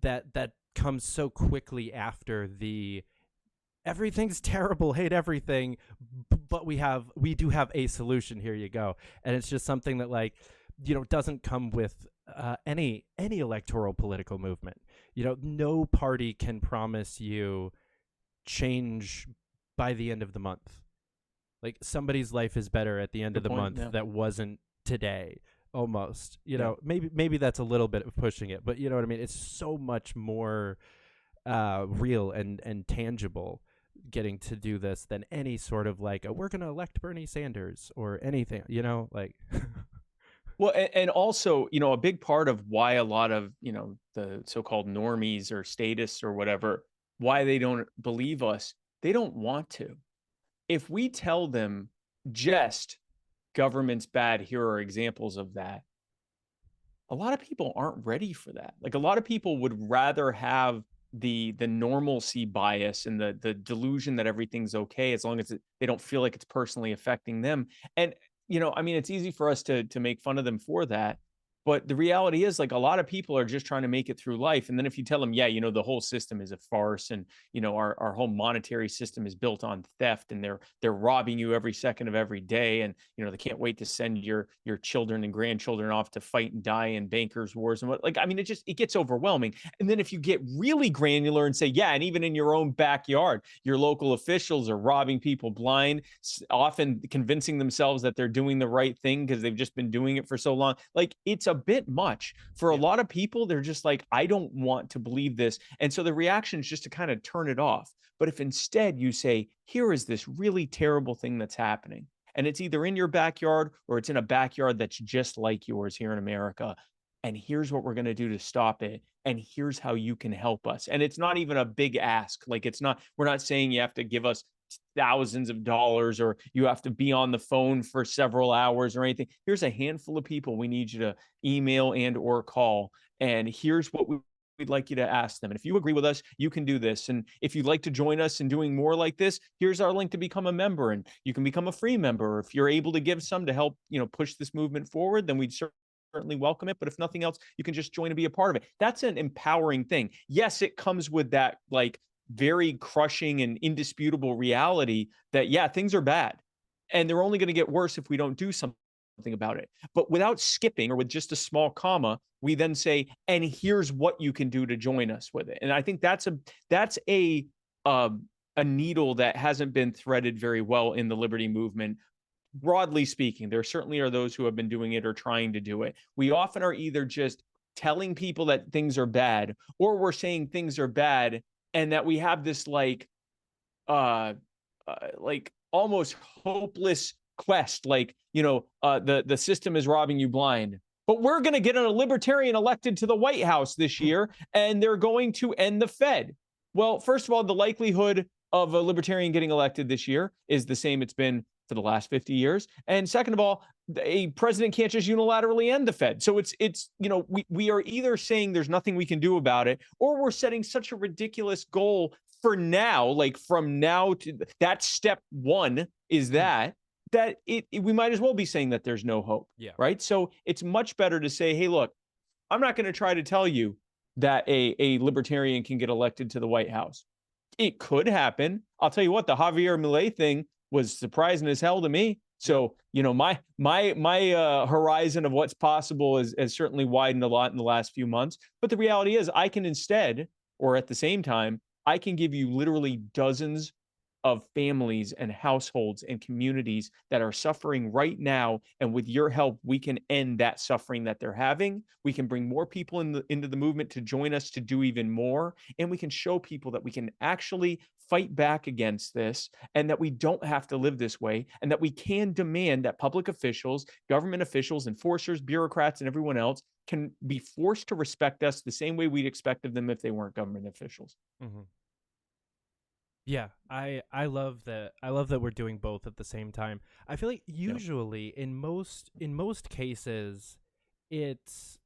K: that comes so quickly after the everything's terrible, hate everything, but we do have a solution. Here you go. And it's just something that, like, doesn't come with any electoral political movement. No party can promise you change by the end of the month. Like, somebody's life is better at the end of the month that wasn't today. Almost, maybe that's a little bit of pushing it, but you know what I mean? It's so much more real and tangible getting to do this than any sort of like, we're going to elect Bernie Sanders or anything, like.
J: Well, and also, a big part of why a lot of, the so-called normies or statists or whatever, why they don't believe us, they don't want to. If we tell them just government's bad, here are examples of that, a lot of people aren't ready for that. Like, a lot of people would rather have the normalcy bias and the delusion that everything's okay as long as they don't feel like it's personally affecting them. And it's easy for us to make fun of them for that. But the reality is, like, a lot of people are just trying to make it through life. And then if you tell them, the whole system is a farce, and, our whole monetary system is built on theft, and they're robbing you every second of every day. And, they can't wait to send your children and grandchildren off to fight and die in bankers' wars and what, it gets overwhelming. And then if you get really granular and say, and even in your own backyard, your local officials are robbing people blind, often convincing themselves that they're doing the right thing because they've just been doing it for so long. Like, it's a bit much for a lot of people. They're just like, I don't want to believe this. And so the reaction is just to kind of turn it off. But if instead you say, here is this really terrible thing that's happening, and it's either in your backyard or it's in a backyard that's just like yours here in America, and here's what we're going to do to stop it, and here's how you can help us. And it's not even a big ask. Like, we're not saying you have to give us thousands of dollars or you have to be on the phone for several hours or anything. Here's a handful of people we need you to email and or call, and here's what we'd like you to ask them. And if you agree with us, you can do this. And if you'd like to join us in doing more like this, here's our link to become a member, and you can become a free member. If you're able to give some to help push this movement forward, then we'd certainly welcome it. But if nothing else, you can just join and be a part of it. That's an empowering thing. Yes, it comes with that, like, very crushing and indisputable reality that, yeah, things are bad. And they're only going to get worse if we don't do something about it. But without skipping or with just a small comma, we then say, and here's what you can do to join us with it. And I think that's a needle that hasn't been threaded very well in the liberty movement. Broadly speaking, there certainly are those who have been doing it or trying to do it. We often are either just telling people that things are bad, or we're saying things are bad, and that we have this like almost hopeless quest, like, the system is robbing you blind. But we're going to get a libertarian elected to the White House this year, and they're going to end the Fed. Well, first of all, the likelihood of a libertarian getting elected this year is the same it's been for the last 50 years. And second of all, a president can't just unilaterally end the Fed. So we are either saying there's nothing we can do about it, or we're setting such a ridiculous goal for now, like from now to that step one is that we might as well be saying that there's no hope.
K: Yeah.
J: Right. So it's much better to say, hey, look, I'm not going to try to tell you that a libertarian can get elected to the White House. It could happen. I'll tell you what, the Javier Milei thing was surprising as hell to me. So, my horizon of what's possible has certainly widened a lot in the last few months. But the reality is I can instead, or at the same time, I can give you literally dozens of families and households and communities that are suffering right now. And with your help, we can end that suffering that they're having. We can bring more people into the movement to join us to do even more. And we can show people that we can actually fight back against this, and that we don't have to live this way, and that we can demand that public officials, government officials, enforcers, bureaucrats, and everyone else can be forced to respect us the same way we'd expect of them if they weren't government officials.
K: Mm-hmm. Yeah, I love that. I love that we're doing both at the same time. I feel like usually in most cases, it's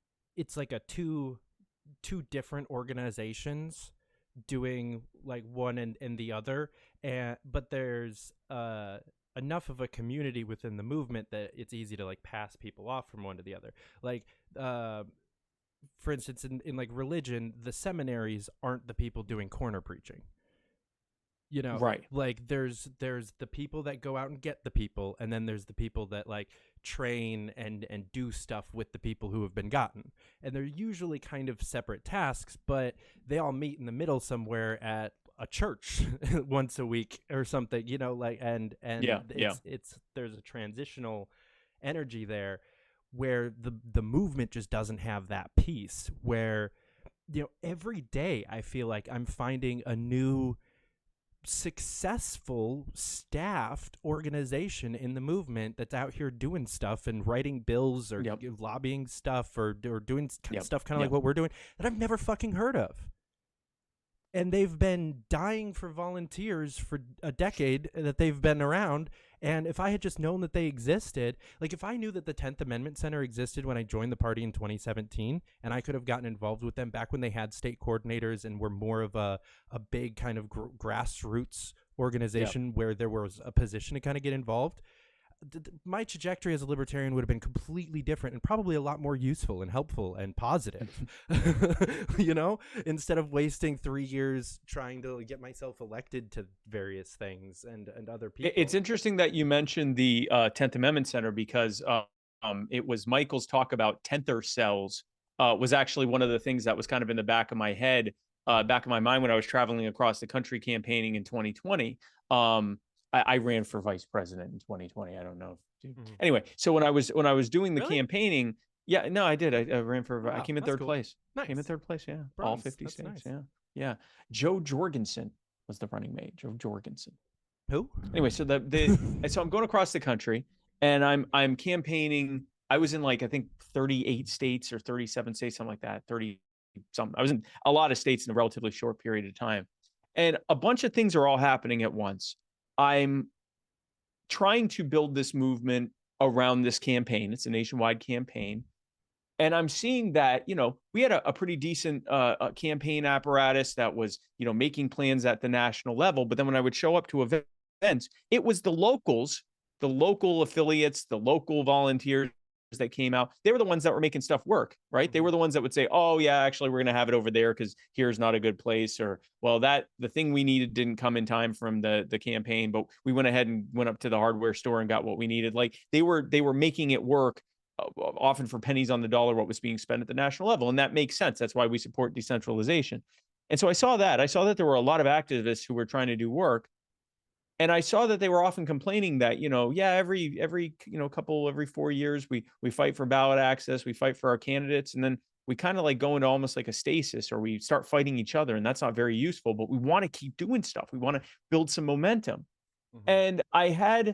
K: like a two different organizations doing like one and the other, but there's enough of a community within the movement that it's easy to like pass people off from one to the other. Like for instance, in like religion, the seminaries aren't the people doing corner preaching.
J: Right.
K: Like there's the people that go out and get the people, and then there's the people that like train and do stuff with the people who have been gotten. And they're usually kind of separate tasks, but they all meet in the middle somewhere at a church once a week or something, and it's there's a transitional energy there where the movement just doesn't have that piece where, every day I feel like I'm finding a new successful staffed organization in the movement that's out here doing stuff and writing bills or lobbying stuff or doing stuff kind of like what we're doing that I've never fucking heard of. And they've been dying for volunteers for a decade that they've been around. And if I had just known that they existed, like if I knew that the 10th Amendment Center existed when I joined the party in 2017, and I could have gotten involved with them back when they had state coordinators and were more of a big kind of grassroots organization where there was a position to kind of get involved, my trajectory as a libertarian would have been completely different and probably a lot more useful and helpful and positive, instead of wasting 3 years trying to get myself elected to various things and other people.
J: It's interesting that you mentioned the 10th Amendment Center, because it was Michael's talk about Tenther cells was actually one of the things that was kind of in the back of my head, back of my mind when I was traveling across the country campaigning in 2020. I ran for vice president in 2020. I don't know. Anyway, so when I was doing the campaigning, I did. I ran for. I came in third place.
K: Nice.
J: Came in third place. Yeah,
K: Bronze.
J: all 50
K: That's
J: states.
K: nice.
J: Yeah. Joe Jorgensen was the running mate. Joe Jorgensen.
K: Who?
J: Anyway, so so I'm going across the country and I'm campaigning. I was in like I think 38 states or 37 states, something like that. 30 something. I was in a lot of states in a relatively short period of time, and a bunch of things are all happening at once. I'm trying to build this movement around this campaign. It's a nationwide campaign. And I'm seeing that, we had a pretty decent campaign apparatus that was, making plans at the national level. But then when I would show up to events, it was the locals, the local affiliates, the local volunteers that came out, they were the ones that were making stuff work, right? They were the ones that would say, oh yeah, actually we're going to have it over there because here's not a good place, or well, that the thing we needed didn't come in time from the campaign, but we went ahead and went up to the hardware store and got what we needed. Like they were making it work, often for pennies on the dollar, what was being spent at the national level. And that makes sense. That's why we support decentralization. And so I saw that there were a lot of activists who were trying to do work. And I saw that they were often complaining that, every 4 years, we fight for ballot access, we fight for our candidates, and then we kind of like go into almost like a stasis, or we start fighting each other, and that's not very useful, but we want to keep doing stuff. We want to build some momentum. And I had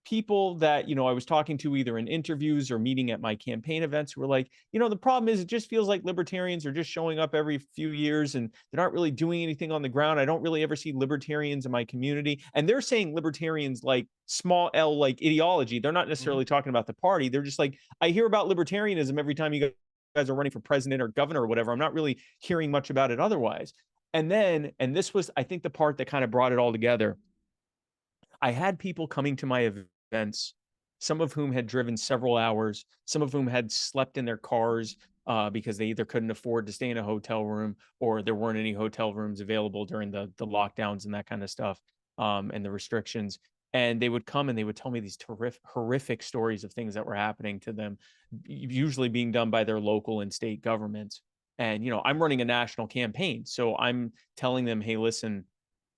J: people that, I was talking to either in interviews or meeting at my campaign events who were like, the problem is it just feels like libertarians are just showing up every few years and they're not really doing anything on the ground. I don't really ever see libertarians in my community. And they're saying libertarians like small L, like ideology. They're not necessarily talking about the party. They're just like, I hear about libertarianism every time you guys are running for president or governor or whatever. I'm not really hearing much about it otherwise. And this was, I think, the part that kind of brought it all together. I had people coming to my events, some of whom had driven several hours, some of whom had slept in their cars because they either couldn't afford to stay in a hotel room, or there weren't any hotel rooms available during the lockdowns and that kind of stuff, and the restrictions. And they would come and they would tell me these horrific stories of things that were happening to them, usually being done by their local and state governments. And, I'm running a national campaign, so I'm telling them, hey, listen,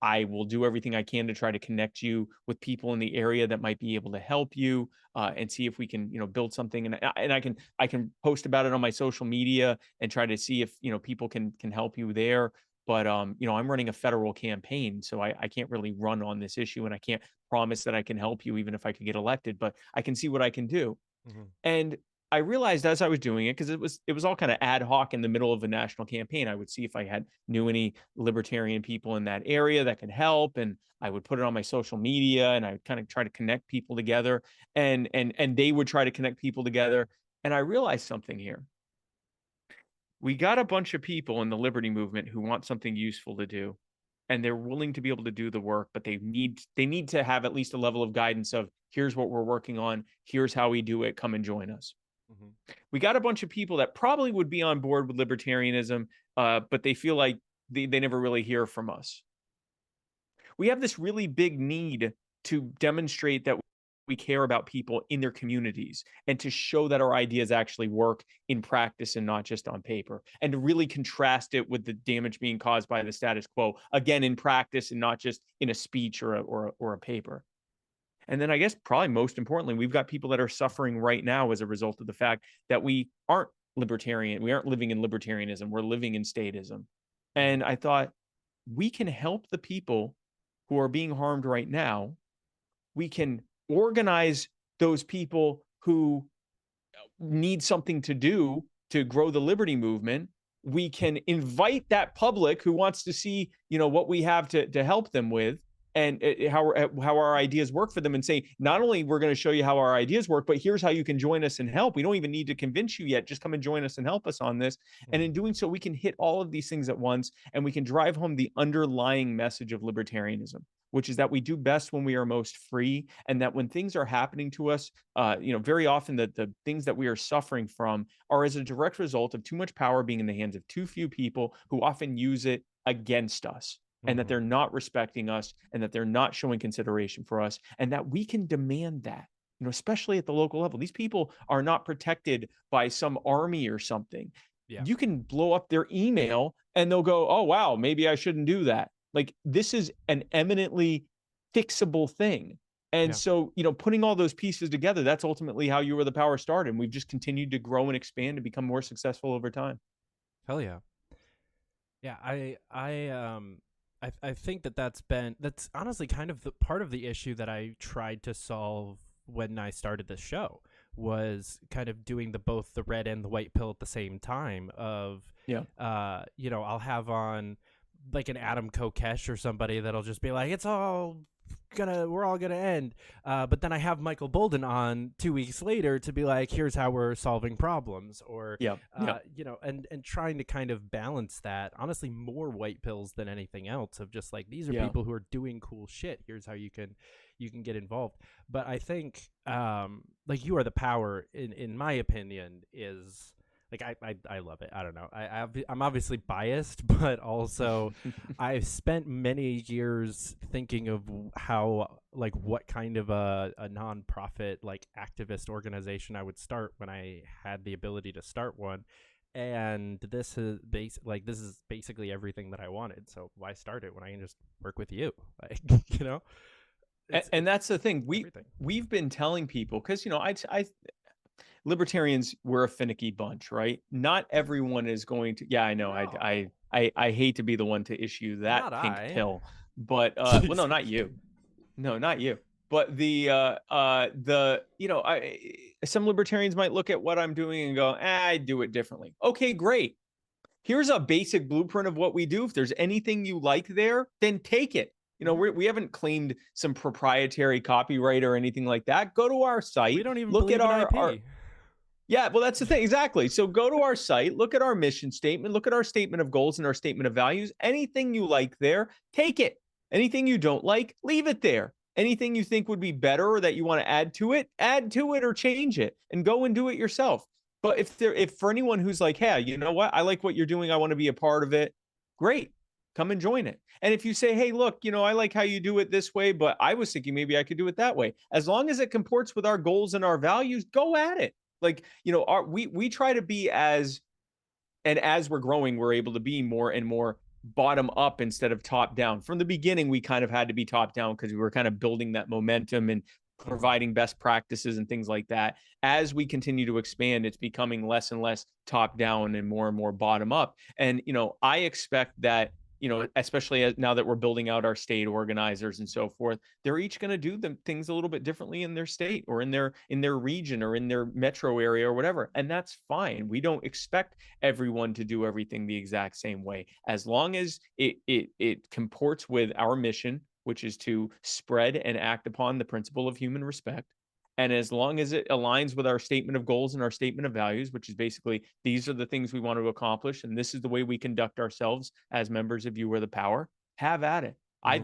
J: I will do everything I can to try to connect you with people in the area that might be able to help you, and see if we can, build something. And I can post about it on my social media and try to see if, people can help you there. But, I'm running a federal campaign, so I can't really run on this issue, and I can't promise that I can help you even if I could get elected, but I can see what I can do. And I realized as I was doing it, because it was all kind of ad hoc in the middle of a national campaign, I would see if I knew any libertarian people in that area that could help, and I would put it on my social media, and I would kind of try to connect people together, and they would try to connect people together. And I realized something here. We got a bunch of people in the liberty movement who want something useful to do, and they're willing to be able to do the work, but they need to have at least a level of guidance of, here's what we're working on, here's how we do it, come and join us. We got a bunch of people that probably would be on board with libertarianism, but they feel like they never really hear from us. We have this really big need to demonstrate that we care about people in their communities, and to show that our ideas actually work in practice and not just on paper, and to really contrast it with the damage being caused by the status quo, again, in practice and not just in a speech or a paper. And then I guess probably most importantly, we've got people that are suffering right now as a result of the fact that we aren't libertarian. We aren't living in libertarianism. We're living in statism. And I thought, we can help the people who are being harmed right now. We can organize those people who need something to do to grow the liberty movement. We can invite that public who wants to see, what we have to help them with, and how our ideas work for them, and say, not only we're going to show you how our ideas work, but here's how you can join us and help. We don't even need to convince you yet. Just come and join us and help us on this. And in doing so, we can hit all of these things at once, and we can drive home the underlying message of libertarianism, which is that we do best when we are most free, and that when things are happening to us, very often the things that we are suffering from are as a direct result of too much power being in the hands of too few people who often use it against us. And that they're not respecting us, and that they're not showing consideration for us, and that we can demand that, especially at the local level. These people are not protected by some army or something. Yeah. You can blow up their email and they'll go, oh, wow, maybe I shouldn't do that. Like, this is an eminently fixable thing. And so, putting all those pieces together, that's ultimately how You Are the Power started. And we've just continued to grow and expand and become more successful over time.
K: Hell yeah. Yeah, I think that's honestly kind of the part of the issue that I tried to solve when I started this show, was kind of doing both the red and the white pill at the same time of, I'll have on like an Adam Kokesh or somebody that'll just be like, it's all we're all gonna end. But then I have Michael Bolden on 2 weeks later to be like, here's how we're solving problems, or you know, and trying to kind of balance that. Honestly, more white pills than anything else, of just like, these are people who are doing cool shit. Here's how you can get involved. But I think like, You Are the Power, in my opinion, is like, I love it. I don't know. I'm obviously biased, but also I've spent many years thinking of how, like, what kind of a nonprofit, like, activist organization I would start when I had the ability to start one. And this is basically everything that I wanted. So why start it when I can just work with you? Like, you know?
J: And that's the thing. We've been telling people, because, you know, I libertarians, we're a finicky bunch, right? Not everyone is going to. Yeah, I know. No. I hate to be the one to issue that pink pill, but well, no, not you. No, not you. But the you know, some libertarians might look at what I'm doing and go, I do it differently. Okay, great. Here's a basic blueprint of what we do. If there's anything you like there, then take it. You know, we haven't claimed some proprietary copyright or anything like that. Go to our site.
K: We don't even
J: look at
K: our
J: IP. Yeah, well, that's the thing. Exactly. So go to our site, look at our mission statement, look at our statement of goals and our statement of values. Anything you like there, take it. Anything you don't like, leave it there. Anything you think would be better or that you want to add to it or change it, and go and do it yourself. But if for anyone who's like, hey, you know what? I like what you're doing. I want to be a part of it. Great. Come and join it. And if you say, hey, look, you know, I like how you do it this way, but I was thinking maybe I could do it that way. As long as it comports with our goals and our values, go at it. Like, you know, we try to be as we're growing, we're able to be more and more bottom up instead of top down. From the beginning, we kind of had to be top down because we were kind of building that momentum and providing best practices and things like that. As we continue to expand, it's becoming less and less top down and more bottom up. And, you know, I expect that, you know, especially now that we're building out our state organizers and so forth, they're each going to do things a little bit differently in their state or in their region or in their metro area or whatever. And that's fine. We don't expect everyone to do everything the exact same way, as long as it comports with our mission, which is to spread and act upon the principle of human respect. And as long as it aligns with our statement of goals and our statement of values, which is basically, these are the things we want to accomplish, and this is the way we conduct ourselves as members of You Are the Power, have at it. I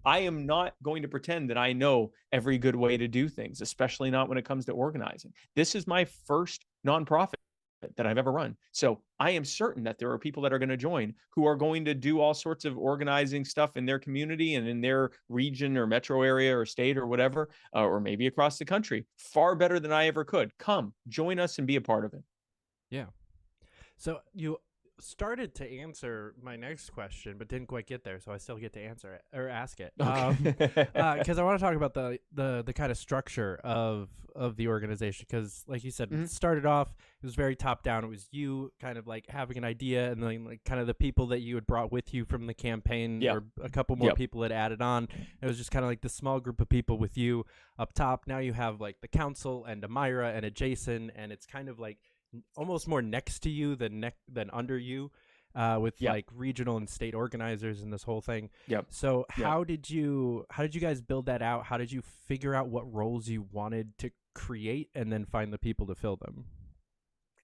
J: am not going to pretend that I know every good way to do things, especially not when it comes to organizing. This is my first nonprofit that I've ever run. So I am certain that there are people that are going to join who are going to do all sorts of organizing stuff in their community and in their region or metro area or state or whatever, or maybe across the country, far better than I ever could. Come, join us and be a part of it.
K: Yeah. So you started to answer my next question, but didn't quite get there, so I still get to answer it or ask it. Because I want to talk about the kind of structure of the organization. Because, like you said, it started off, it was very top down. It was you kind of like having an idea, and then like kind of the people that you had brought with you from the campaign, or a couple more people had added on. It was just kind of like the small group of people with you up top. Now you have like the council and a Myra and a Jason, and it's kind of like almost more next to you than under you, with like regional and state organizers and this whole thing. So how did you guys build that out? How did you figure out what roles you wanted to create and then find the people to fill them?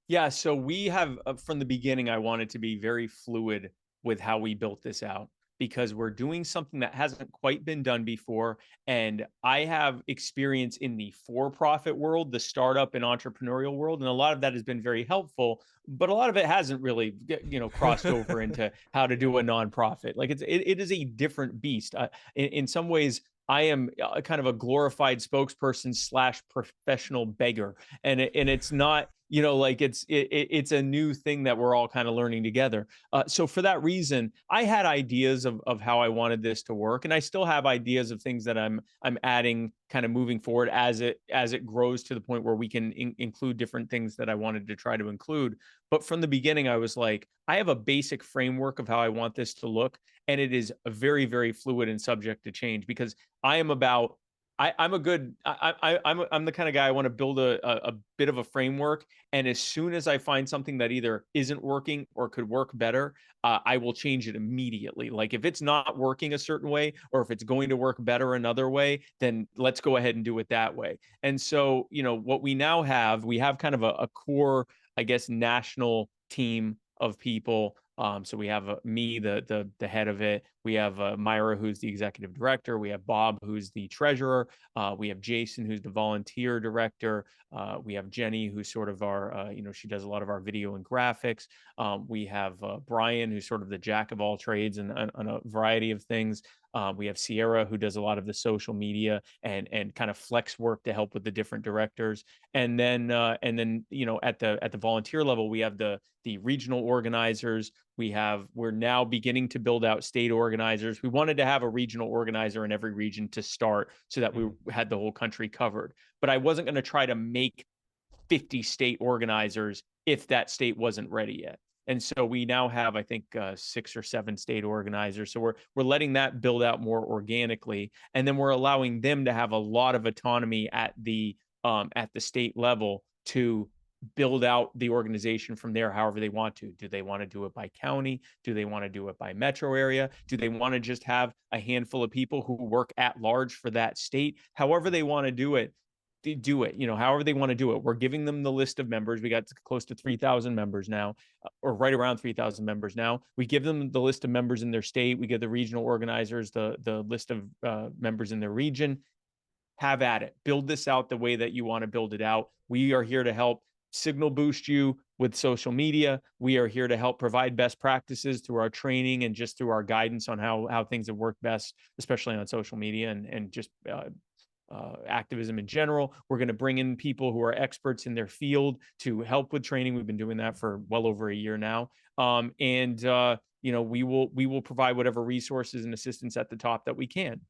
J: Yeah, so we have, from the beginning, I wanted to be very fluid with how we built this out, because we're doing something that hasn't quite been done before. And I have experience in the for-profit world, the startup and entrepreneurial world, and a lot of that has been very helpful, but a lot of it hasn't really, you know, crossed over into how to do a nonprofit. Like it is a different beast. In some ways, I am kind of a glorified spokesperson / professional beggar. And it's not, you know, like it's a new thing that we're all kind of learning together. So for that reason, I had ideas of how I wanted this to work, and I still have ideas of things that I'm adding, kind of moving forward as it grows to the point where we can include different things that I wanted to try to include. But from the beginning, I was like, I have a basic framework of how I want this to look, and it is very, very fluid and subject to change, because I am about I'm the kind of guy I want to build a bit of a framework, and as soon as I find something that either isn't working or could work better, I will change it immediately. Like if it's not working a certain way, or if it's going to work better another way, then let's go ahead and do it that way. And so, what we now have, we have kind of a core, I guess, national team of people. So we have me, the head of it. We have Myra, who's the executive director. We have Bob, who's the treasurer. We have Jason, who's the volunteer director. We have Jenny, who's sort of our, she does a lot of our video and graphics. We have Brian, who's sort of the jack of all trades and on a variety of things. We have Sierra, who does a lot of the social media and kind of flex work to help with the different directors. And then at the volunteer level, we have the regional organizers. We're now beginning to build out state organizers. We wanted to have a regional organizer in every region to start so that we had the whole country covered. But I wasn't going to try to make 50 state organizers if that state wasn't ready yet. And so we now have, I think, 6 or 7 state organizers. So we're letting that build out more organically, and then we're allowing them to have a lot of autonomy at the state level to build out the organization from there however they want to. Do they want to do it by county? Do they want to do it by metro area? Do they want to just have a handful of people who work at large for that state? However they want to do it, however they want to do it. We're giving them the list of members. We got close to 3,000 members now, or right around 3,000 members now. We give them the list of members in their state. We give the regional organizers the list of members in their region. Have at it. Build this out the way that you want to build it out. We are here to help signal boost you with social media. We are here to help provide best practices through our training and just through our guidance on how things have worked best, especially on social media and just activism in general. We're going to bring in people who are experts in their field to help with training. We've been doing that for well over a year now. We will provide whatever resources and assistance at the top that we can.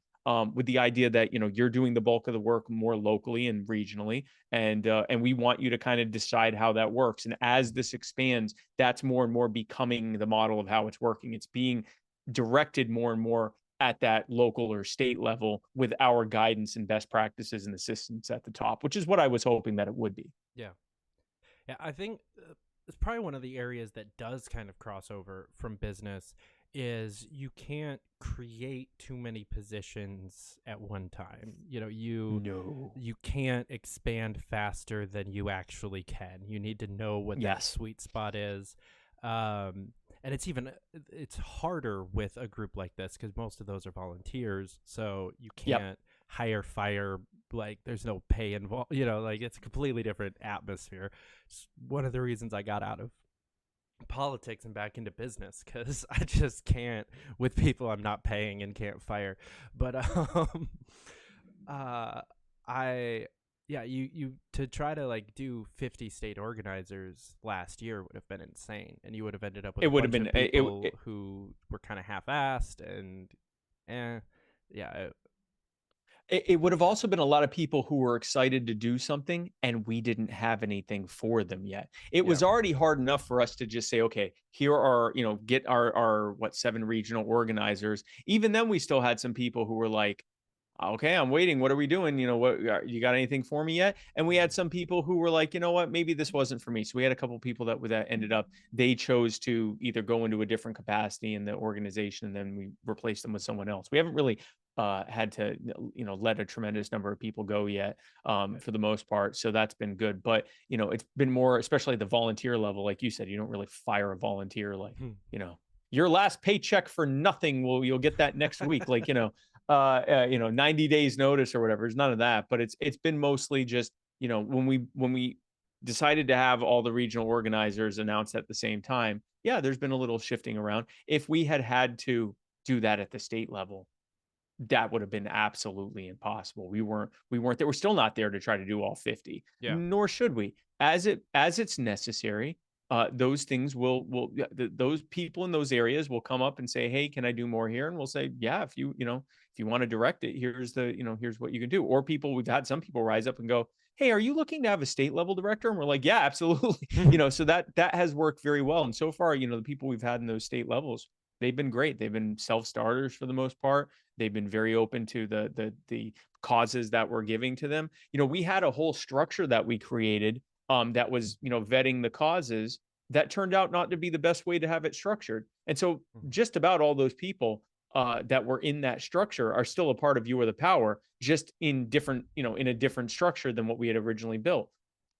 J: With the idea that you're doing the bulk of the work more locally and regionally, and we want you to kind of decide how that works. And as this expands, that's more and more becoming the model of how it's working. It's being directed more and more at that local or state level with our guidance and best practices and assistance at the top, which is what I was hoping that it would be.
K: Yeah, I think it's probably one of the areas that does kind of cross over from business is you can't create too many positions at one time. You can't expand faster than you actually can. You need to know what that sweet spot is. And it's harder with a group like this because most of those are volunteers. So you can't hire, fire, like there's no pay involved, like it's a completely different atmosphere. It's one of the reasons I got out of politics and back into business, because I just can't with people I'm not paying and can't fire. But you to try to like do 50 state organizers last year would have been insane, and you would have ended up with people who were kind of half-assed
J: It would have also been a lot of people who were excited to do something and we didn't have anything for them yet. It was already hard enough for us to just say, okay, here are, get our 7 regional organizers. Even then we still had some people who were like, okay, I'm waiting. What are we doing? What you got anything for me yet? And we had some people who were like, maybe this wasn't for me. So we had a couple of people that ended up, they chose to either go into a different capacity in the organization, and then we replaced them with someone else. We haven't really had to, let a tremendous number of people go yet, for the most part. So that's been good. But, it's been more, especially at the volunteer level, like you said, you don't really fire a volunteer like, your last paycheck for nothing. You'll get that next week. Like, 90 days notice or whatever. There's none of that, but it's been mostly just, when we decided to have all the regional organizers announced at the same time, there's been a little shifting around. If we had to do that at the state level, that would have been absolutely impossible. We weren't there. We're still not there to try to do all 50, nor should we. As it's necessary, those things those people in those areas will come up and say, hey, can I do more here? And we'll say, if you want to direct it, here's what you can do. Or we've had some people rise up and go, hey, are you looking to have a state level director? And we're like, yeah, absolutely. So that has worked very well. And so far, the people we've had in those state levels, they've been great. They've been self-starters for the most part. They've been very open to the causes that we're giving to them. We had a whole structure that we created that was, vetting the causes that turned out not to be the best way to have it structured. And so just about all those people that were in that structure are still a part of You Are the Power, just in different, in a different structure than what we had originally built.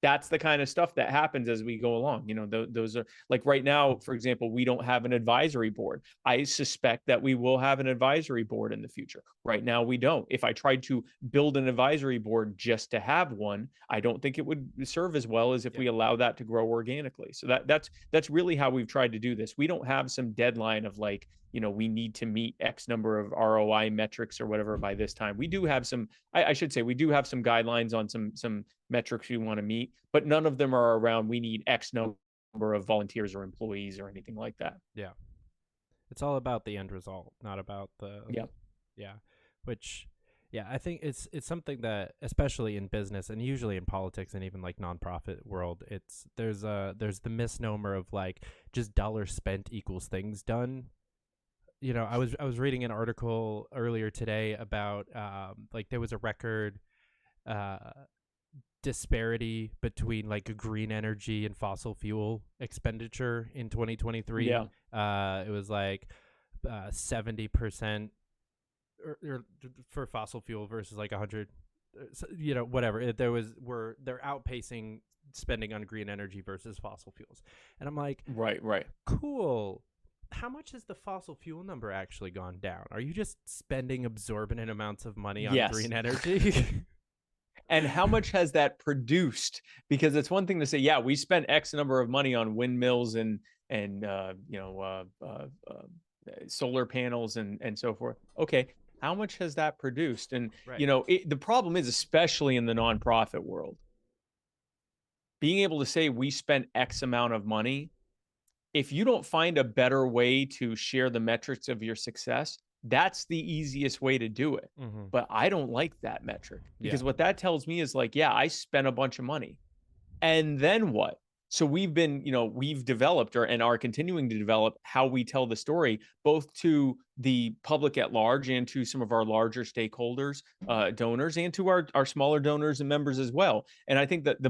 J: That's the kind of stuff that happens as we go along. Those are like right now, for example, we don't have an advisory board. I suspect that we will have an advisory board in the future. Right now, we don't. If I tried to build an advisory board just to have one, I don't think it would serve as well as if we allow that to grow organically. So that's really how we've tried to do this. We don't have some deadline of like, we need to meet X number of ROI metrics or whatever by this time. We do have some, I should say, we do have some guidelines on some metrics we want to meet, but none of them are around we need X number of volunteers or employees or anything like that.
K: Yeah. It's all about the end result, not about the which I think it's something that, especially in business and usually in politics and even like nonprofit world, there's the misnomer of like just dollars spent equals things done. I was reading an article earlier today about like there was a record disparity between like green energy and fossil fuel expenditure in 2023.
J: Yeah.
K: It was like 70% or for fossil fuel versus like 100, whatever. They're outpacing spending on green energy versus fossil fuels. And I'm like,
J: right.
K: Cool. How much has the fossil fuel number actually gone down? Are you just spending exorbitant amounts of money on green energy?
J: And how much has that produced? Because it's one thing to say, yeah, we spent X number of money on windmills and solar panels and so forth. Okay, how much has that produced? And the problem is, especially in the nonprofit world, being able to say we spent X amount of money. If you don't find a better way to share the metrics of your success, that's the easiest way to do it.
K: Mm-hmm.
J: But I don't like that metric because what that tells me is like, yeah, I spent a bunch of money. And then what? So we've developed and are continuing to develop how we tell the story, both to the public at large and to some of our larger stakeholders, donors, and to our smaller donors and members as well. And I think that the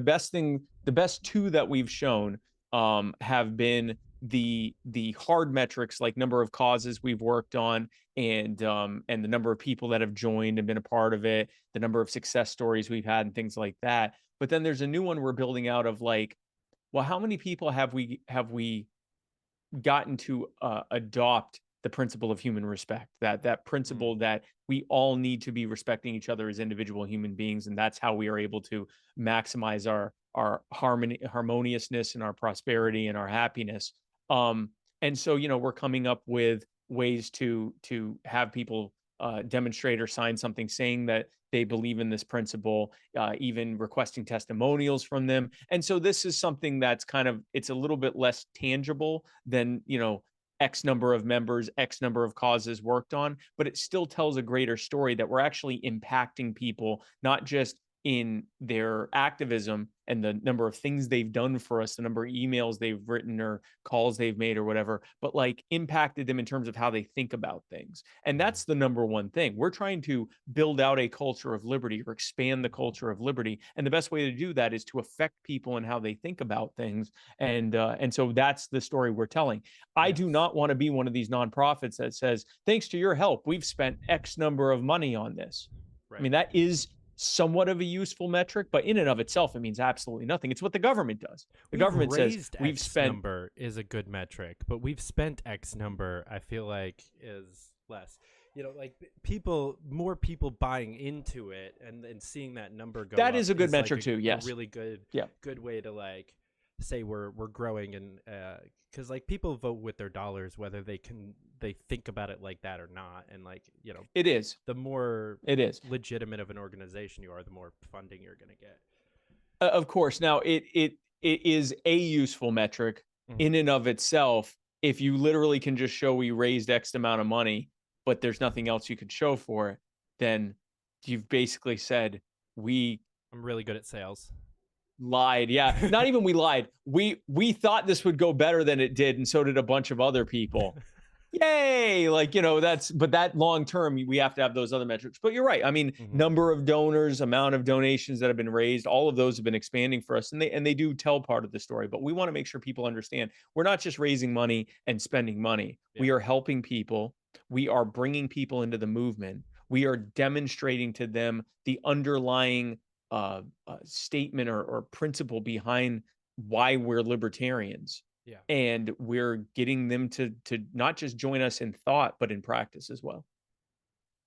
J: best two that we've shown have been the hard metrics, like number of causes we've worked on and the number of people that have joined and been a part of it, the number of success stories we've had and things like that. But then there's a new one we're building out of like, well, how many people have we gotten to adopt the principle of human respect, that principle that we all need to be respecting each other as individual human beings, and that's how we are able to maximize our harmoniousness and our prosperity and our happiness. And so, we're coming up with ways to have people demonstrate or sign something saying that they believe in this principle, even requesting testimonials from them. And so this is something that's it's a little bit less tangible than, X number of members, X number of causes worked on, but it still tells a greater story that we're actually impacting people, not just in their activism and the number of things they've done for us, the number of emails they've written or calls they've made or whatever, but like impacted them in terms of how they think about things. And that's the number one thing. We're trying to build out a culture of liberty or expand the culture of liberty. And the best way to do that is to affect people and how they think about things. And so that's the story we're telling. I do not want to be one of these nonprofits that says, thanks to your help, we've spent X number of money on this. Right. I mean, that is somewhat of a useful metric, but in and of itself, it means absolutely nothing. It's what the government does. The government says we've
K: X
J: spent
K: number is a good metric, but we've spent X number, I feel like, is less. Like more people buying into it and seeing that number go
J: that
K: up
J: is a good metric
K: like
J: too. Yes,
K: a really good, good way to like say we're growing, and because like people vote with their dollars whether they think about it like that or not, and like
J: it is
K: the more
J: it is
K: legitimate of an organization you are, the more funding you're going to get.
J: Of course. Now it is a useful metric in and of itself. If you literally can just show we raised X amount of money, but there's nothing else you could show for it, then you've basically said
K: I'm really good at sales.
J: Lied. Yeah. Not even we lied. We thought this would go better than it did, and so did a bunch of other people. yay, like, but that long term, we have to have those other metrics. But you're right. I mean, number of donors, amount of donations that have been raised, all of those have been expanding for us, and they do tell part of the story. But we want to make sure people understand we're not just raising money and spending money.
K: Yeah.
J: We are helping people. We are bringing people into the movement. We are demonstrating to them the underlying statement or principle behind why we're libertarians.
K: Yeah.
J: And we're getting them to not just join us in thought, but in practice as well.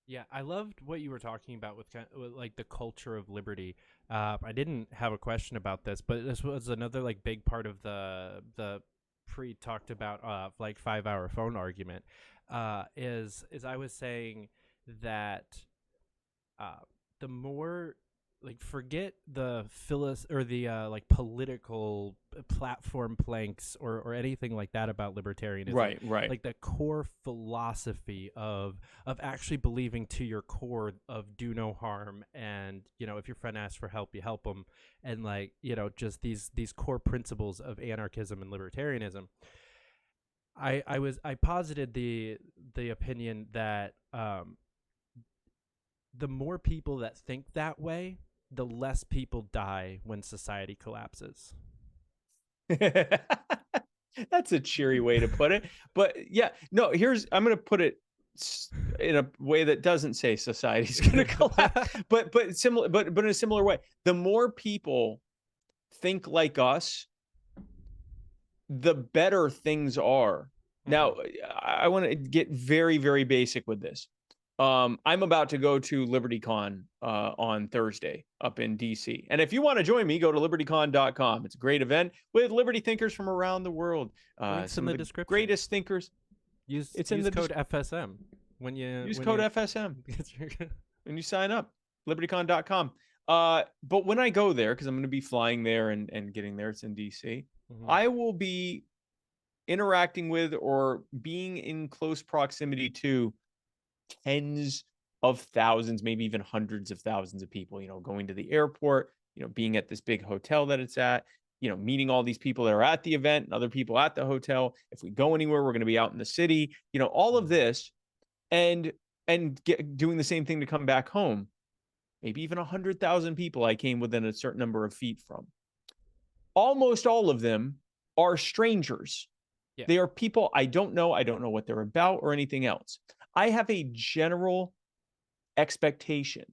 K: Yeah, I loved what you were talking about with like the culture of liberty. I didn't have a question about this, but this was another like big part of the pre-talked about like 5-hour phone argument. Is I was saying that the more like forget the like political platform planks or anything like that about libertarianism.
J: Right.
K: Like the core philosophy of actually believing to your core of do no harm, and if your friend asks for help, you help them, and like just these core principles of anarchism and libertarianism. I posited the opinion that the more people that think that way, the less people die when society collapses.
J: That's a cheery way to put it. But yeah, no, I'm going to put it in a way that doesn't say society's going to collapse, but in a similar way. The more people think like us, the better things are. Now, I want to get very, very basic with this. I'm about to go to LibertyCon on Thursday up in DC. And if you want to join me, go to libertycon.com. It's a great event with liberty thinkers from around the world. Some of the
K: description.
J: Greatest thinkers.
K: Use
J: in the
K: code FSM when you
J: use code FSM when you sign up. libertycon.com. But when I go there, because I'm going to be flying there and getting there, it's in DC, I will be interacting with or being in close proximity to tens of thousands, maybe even hundreds of thousands of people, going to the airport, being at this big hotel that it's at, meeting all these people that are at the event and other people at the hotel. If we go anywhere, we're going to be out in the city, all of this, and doing the same thing to come back home. Maybe even 100,000 people I came within a certain number of feet from. Almost all of them are strangers. Yeah. They are people I don't know. I don't know what they're about or anything else. I have a general expectation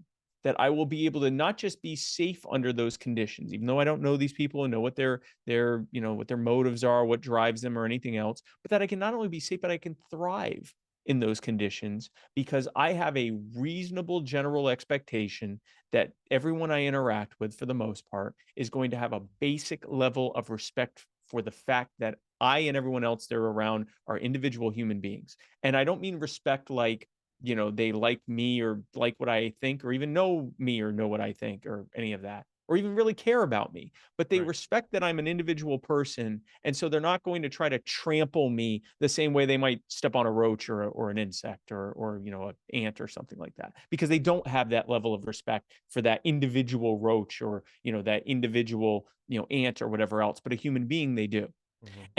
J: that I will be able to not just be safe under those conditions, even though I don't know these people and know what their what their motives are, what drives them or anything else, but that I can not only be safe, but I can thrive in those conditions because I have a reasonable general expectation that everyone I interact with, for the most part, is going to have a basic level of respect for the fact that I and everyone else they're around are individual human beings. And I don't mean respect like, they like me or like what I think or even know me or know what I think or any of that, or even really care about me. But they respect that I'm an individual person. And so they're not going to try to trample me the same way they might step on a roach or an insect or an ant or something like that, because they don't have that level of respect for that individual roach or, that individual, ant or whatever else, but a human being they do.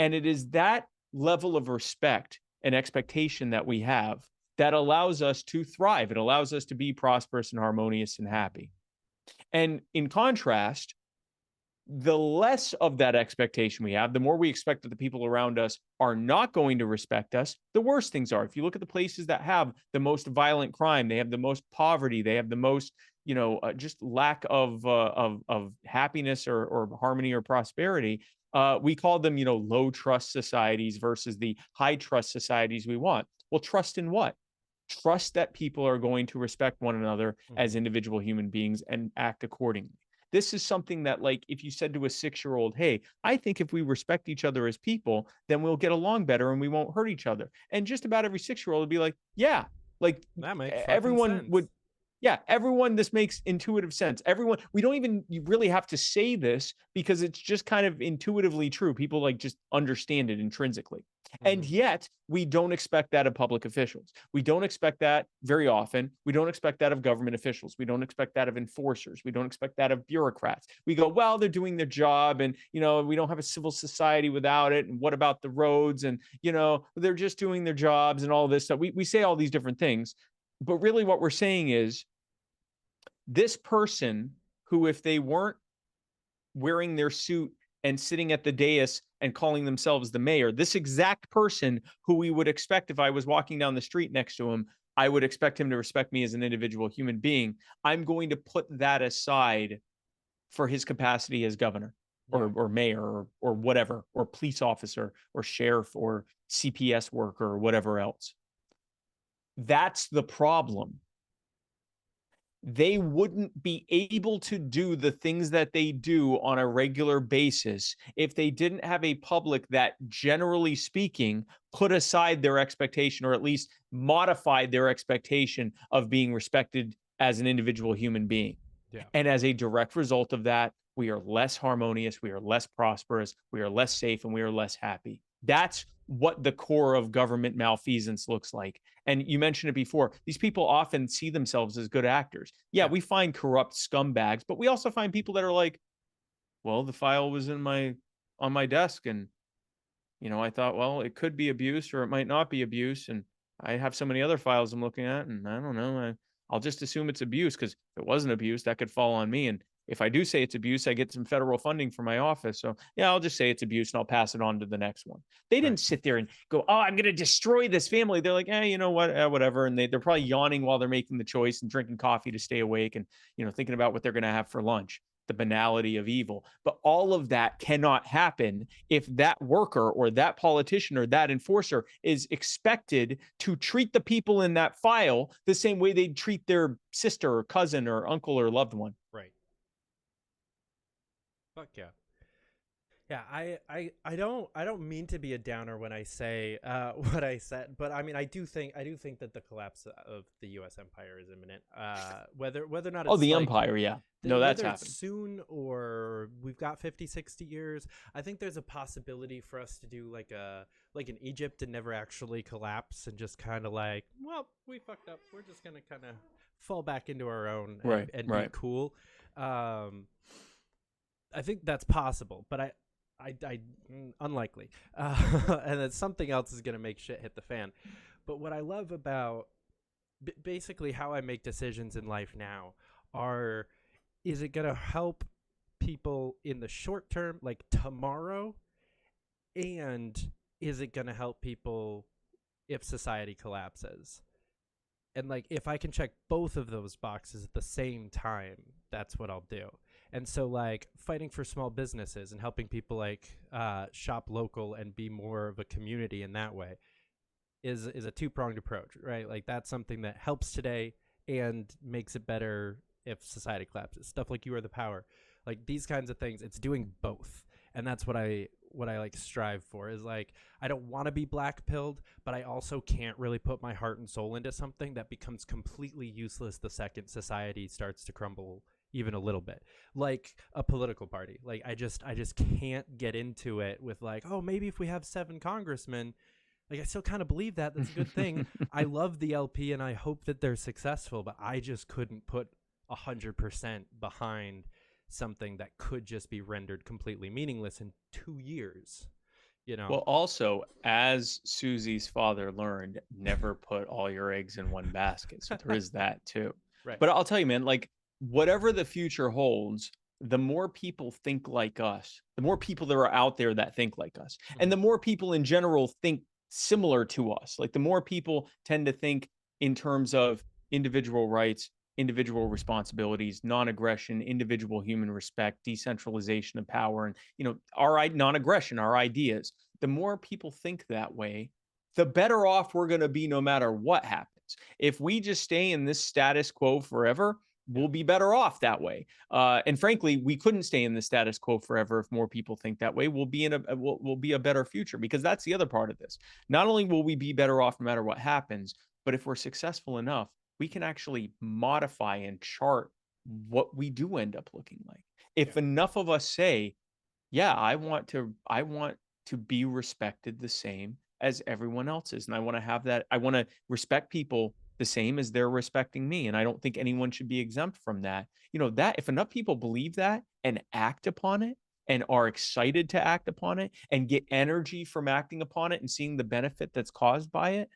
J: And it is that level of respect and expectation that we have that allows us to thrive. It allows us to be prosperous and harmonious and happy. And in contrast, the less of that expectation we have, the more we expect that the people around us are not going to respect us, the worse things are. If you look at the places that have the most violent crime, they have the most poverty, they have the most, just lack of happiness or harmony or prosperity. We call them, low trust societies versus the high trust societies we want. Well, trust in what? Trust that people are going to respect one another as individual human beings and act accordingly. This is something that, like, if you said to a 6-year-old, hey, I think if we respect each other as people, then we'll get along better and we won't hurt each other. And just about every 6-year-old would be like, yeah, like
K: that makes
J: everyone
K: sense.
J: would. Yeah, everyone, this makes intuitive sense. Everyone, we don't even really have to say this because it's just kind of intuitively true. People like just understand it intrinsically. And yet we don't expect that of public officials. We don't expect that very often. We don't expect that of government officials. We don't expect that of enforcers. We don't expect that of bureaucrats. We go, well, they're doing their job, and, you know, we don't have a civil society without it. And what about the roads? And, you know, they're just doing their jobs and all this stuff. We say all these different things, but really what we're saying is this person who, if they weren't wearing their suit and sitting at the dais and calling themselves the mayor, this exact person who we would expect, if I was walking down the street next to him, I would expect him to respect me as an individual human being. I'm going to put that aside for his capacity as governor or mayor or whatever, or police officer or sheriff or CPS worker or whatever else. That's the problem. They wouldn't be able to do the things that they do on a regular basis if they didn't have a public that, generally speaking, put aside their expectation, or at least modified their expectation of being respected as an individual human being. Yeah. And as a direct result of that, we are less harmonious, we are less prosperous, we are less safe, and we are less happy. That's what the core of government malfeasance looks like. And you mentioned it before. These people often see themselves as good actors. Yeah, we find corrupt scumbags, but we also find people that are like, well, the file was on my desk, and, you know, I thought, well, it could be abuse or it might not be abuse, and I have so many other files I'm looking at, and I don't know. I'll just assume it's abuse, because if it wasn't abuse, that could fall on me. And if I do say it's abuse, I get some federal funding for my office. So yeah, I'll just say it's abuse and I'll pass it on to the next one. They didn't sit there and go, oh, I'm going to destroy this family. They're like, you know what, whatever. And they're probably yawning while they're making the choice and drinking coffee to stay awake and, you know, thinking about what they're going to have for lunch. The banality of evil. But all of that cannot happen if that worker or that politician or that enforcer is expected to treat the people in that file the same way they'd treat their sister or cousin or uncle or loved one.
K: Right. Fuck yeah. Yeah, I don't mean to be a downer when I say what I said, but I mean I do think that the collapse of the U.S. empire is imminent. Whether or not it's
J: the empire, yeah, no, that's happening
K: soon, or we've got 50, 60 years. I think there's a possibility for us to do like an Egypt and never actually collapse and just kind of like, well, we fucked up. We're just gonna kind of fall back into our own and be cool. I think that's possible, but I unlikely, and then something else is going to make shit hit the fan. But what I love about basically how I make decisions in life now is it going to help people in the short term, like tomorrow, and is it going to help people if society collapses? And like, if I can check both of those boxes at the same time, that's what I'll do. And so like fighting for small businesses and helping people like shop local and be more of a community in that way is a two-pronged approach, right? Like that's something that helps today and makes it better if society collapses. Stuff like You Are the Power, like these kinds of things, it's doing both. And that's what I like strive for, is like, I don't want to be black-pilled, but I also can't really put my heart and soul into something that becomes completely useless the second society starts to crumble even a little bit, like a political party. Like I just can't get into it with like, oh, maybe if we have 7 congressmen, like I still kind of believe that. That's a good thing. I love the LP and I hope that they're successful, but I just couldn't put 100% behind something that could just be rendered completely meaningless in 2 years. You know.
J: Well, also, as Susie's father learned, never put all your eggs in one basket. So there is that too.
K: Right.
J: But I'll tell you, man, like whatever the future holds, the more people think like us, the more people that are out there that think like us, and the more people in general think similar to us. Like the more people tend to think in terms of individual rights, individual responsibilities, non-aggression, individual human respect, decentralization of power, and, you know, our non-aggression, our ideas. The more people think that way, the better off we're going to be no matter what happens. If we just stay in this status quo forever, we'll be better off that way. And frankly, we couldn't stay in the status quo forever if more people think that way. We'll be a better future, because that's the other part of this. Not only will we be better off no matter what happens, but if we're successful enough, we can actually modify and chart what we do end up looking like. If enough of us say, yeah, I want to be respected the same as everyone else is. And I want to have that. I want to respect people the same as they're respecting me. And I don't think anyone should be exempt from that. That if enough people believe that and act upon it and are excited to act upon it and get energy from acting upon it and seeing the benefit that's caused by it,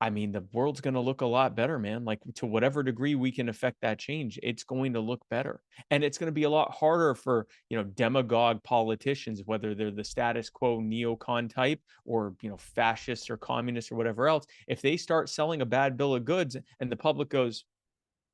J: I mean, the world's going to look a lot better, man. Like, to whatever degree we can affect that change, it's going to look better. And it's going to be a lot harder for, demagogue politicians, whether they're the status quo neocon type or, fascists or communists or whatever else. If they start selling a bad bill of goods and the public goes,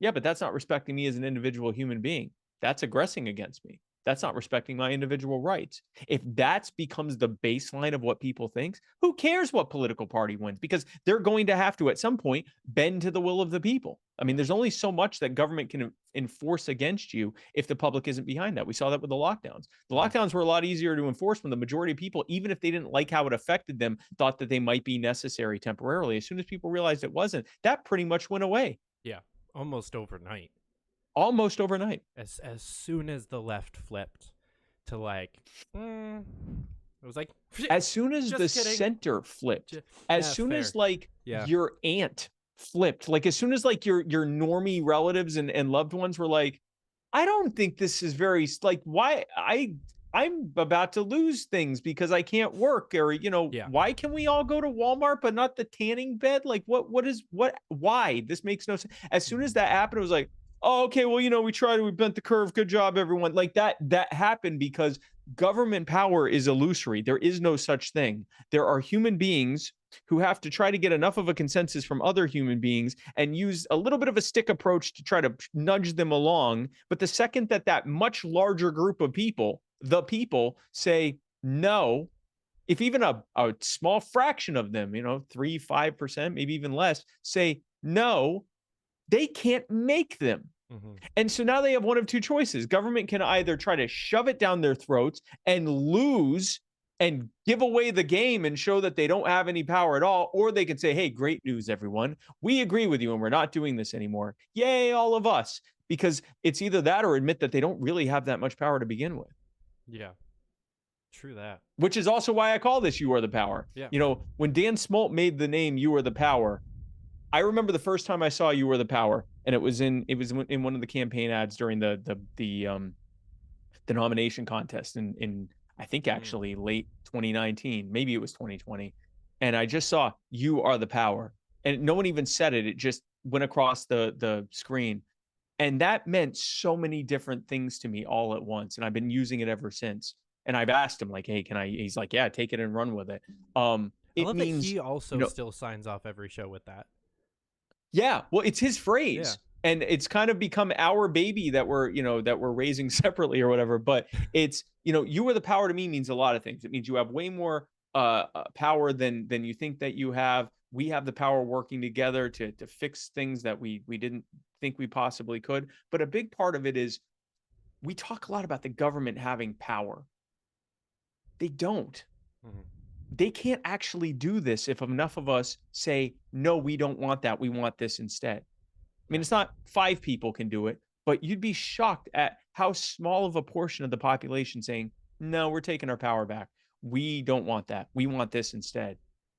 J: yeah, but that's not respecting me as an individual human being. That's aggressing against me. That's not respecting my individual rights. If that becomes the baseline of what people think, who cares what political party wins? Because they're going to have to, at some point, bend to the will of the people. I mean, there's only so much that government can enforce against you if the public isn't behind that. We saw that with the lockdowns. The lockdowns were a lot easier to enforce when the majority of people, even if they didn't like how it affected them, thought that they might be necessary temporarily. As soon as people realized it wasn't, that pretty much went away.
K: Yeah, almost overnight.
J: Almost overnight.
K: As soon as the left flipped to it was like,
J: as soon as the center flipped, as soon as your aunt flipped, like as soon as your normie relatives and loved ones were like, I don't think this is very, like, why I'm about to lose things because I can't work, or why can we all go to Walmart but not the tanning bed? Like, why? This makes no sense. As soon as that happened, it was like, oh, okay, well, we bent the curve. Good job, everyone. Like that happened because government power is illusory. There is no such thing. There are human beings who have to try to get enough of a consensus from other human beings and use a little bit of a stick approach to try to nudge them along. But the second that much larger group of people, the people, say no, if even a small fraction of them, 3-5%, maybe even less, say no, they can't make them. And so now they have one of two choices. Government can either try to shove it down their throats and lose and give away the game and show that they don't have any power at all, or they can say, hey, great news, everyone. We agree with you and we're not doing this anymore. Yay, all of us. Because it's either that or admit that they don't really have that much power to begin with.
K: Yeah, true that.
J: Which is also why I call this You Are the Power.
K: Yeah.
J: When Dan Smolt made the name You Are the Power, I remember the first time I saw You Were the Power, and it was in one of the campaign ads during the nomination contest in I think actually late 2019, maybe it was 2020, and I just saw You Are the Power, and no one even said it; it just went across the screen, and that meant so many different things to me all at once, and I've been using it ever since. And I've asked him, like, hey, can I? He's like, yeah, take it and run with it.
K: I love that he also still signs off every show with that.
J: Yeah, well, it's his phrase,
K: yeah.
J: And it's kind of become our baby that we're raising separately or whatever. But it's You Are the Power to me means a lot of things. It means you have way more power than you think that you have. We have the power working together to fix things that we didn't think we possibly could. But a big part of it is we talk a lot about the government having power. They don't. Mm-hmm. They can't actually do this if enough of us say, no, we don't want that. We want this instead. I mean, it's not 5 people can do it, but you'd be shocked at how small of a portion of the population saying, no, we're taking our power back. We don't want that. We want this instead.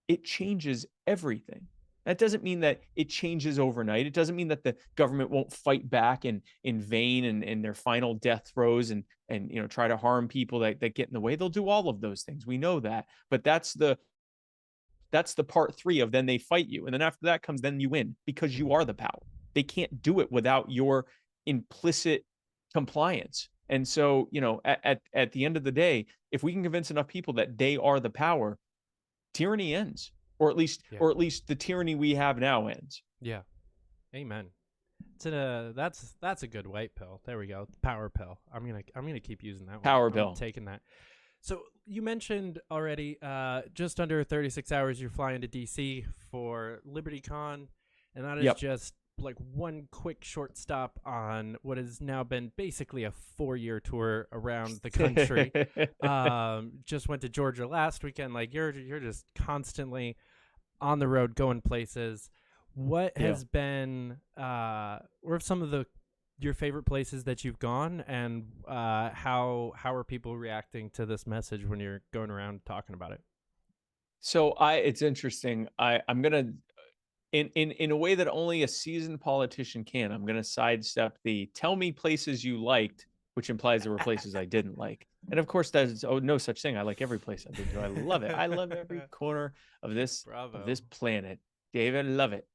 J: It changes everything. That doesn't mean that it changes overnight. It doesn't mean that the government won't fight back in vain and in their final death throes and try to harm people that get in the way. They'll do all of those things. We know that. But that's the part 3 of then they fight you. And then after that comes then you win because you are the power. They can't do it without your implicit compliance. And so, at the end of the day, if we can convince enough people that they are the power, tyranny ends. Or at least the tyranny we have now ends.
K: Yeah, amen. That's a good white pill. There we go, power pill. I'm gonna keep using that one.
J: Power pill.
K: I'm taking that. So you mentioned already, just under 36 hours, you're flying to DC for LibertyCon, and that is just like one quick short stop on what has now been basically a 4-year tour around the country. Just went to Georgia last weekend. Like you're just constantly on the road going places. What has been or some of your favorite places that you've gone, and how are people reacting to this message when you're going around talking about it?
J: So it's interesting. I'm gonna, in a way that only a seasoned politician can, I'm gonna sidestep the tell me places you liked, which implies there were places I didn't like. And of course, there's no such thing. I like every place I've been to. I love it. I love every corner of this planet. David, love it.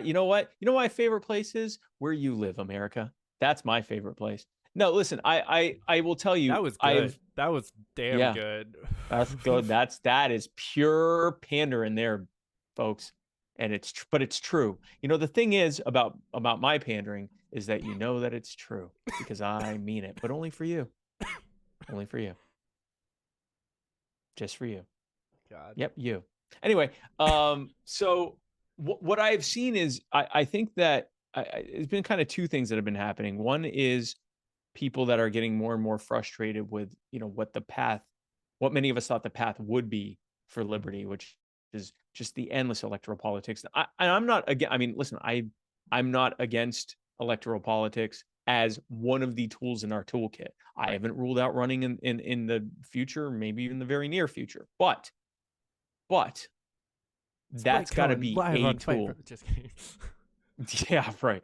J: You know what? You know my favorite place is where you live, America. That's my favorite place. No, listen, I will tell you,
K: That was good. That was damn good.
J: That's good. That is pure pander in there, folks. And but it's true. You know, the thing is about my pandering is that you know that it's true because I mean it, but only for you. Only for you. Just for you.
K: God.
J: Yep, you. Anyway, so what I've seen is I think that it's been kind of two things that have been happening. One is people that are getting more and more frustrated with, you know, what many of us thought the path would be for liberty, which is just the endless electoral politics. I'm not again. I mean, listen, I'm not against electoral politics as one of the tools in our toolkit. I haven't ruled out running in the future, maybe even the very near future. But that's got to be a tool.
K: Just kidding.
J: Yeah, right.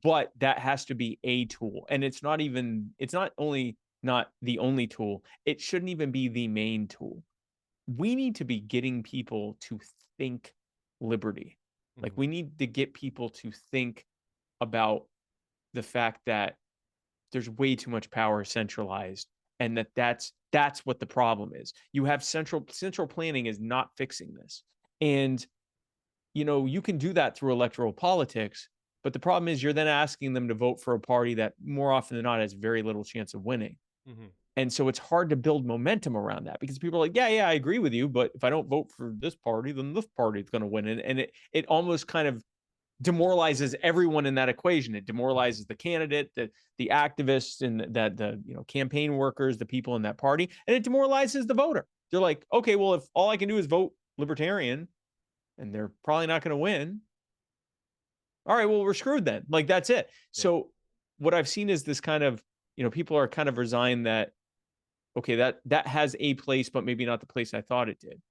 J: But that has to be a tool, and it's not only not the only tool. It shouldn't even be the main tool. We need to be getting people to think liberty. Like we need to get people to think about the fact that there's way too much power centralized, and that's what the problem is. You have central planning is not fixing this. And you know, you can do that through electoral politics, but the problem is you're then asking them to vote for a party that more often than not has very little chance of winning. And so it's hard to build momentum around that because people are like, yeah, I agree with you, but if I don't vote for this party, then this party is going to win. And it almost kind of demoralizes everyone in that equation. It demoralizes the candidate, the activists, and the campaign workers, the people in that party, and it demoralizes the voter. They're like, okay, well, if all I can do is vote libertarian, and they're probably not going to win, all right, well, we're screwed then. Like that's it. Yeah. So what I've seen is this kind of, people are kind of resigned that, okay, that has a place, but maybe not the place I thought it did.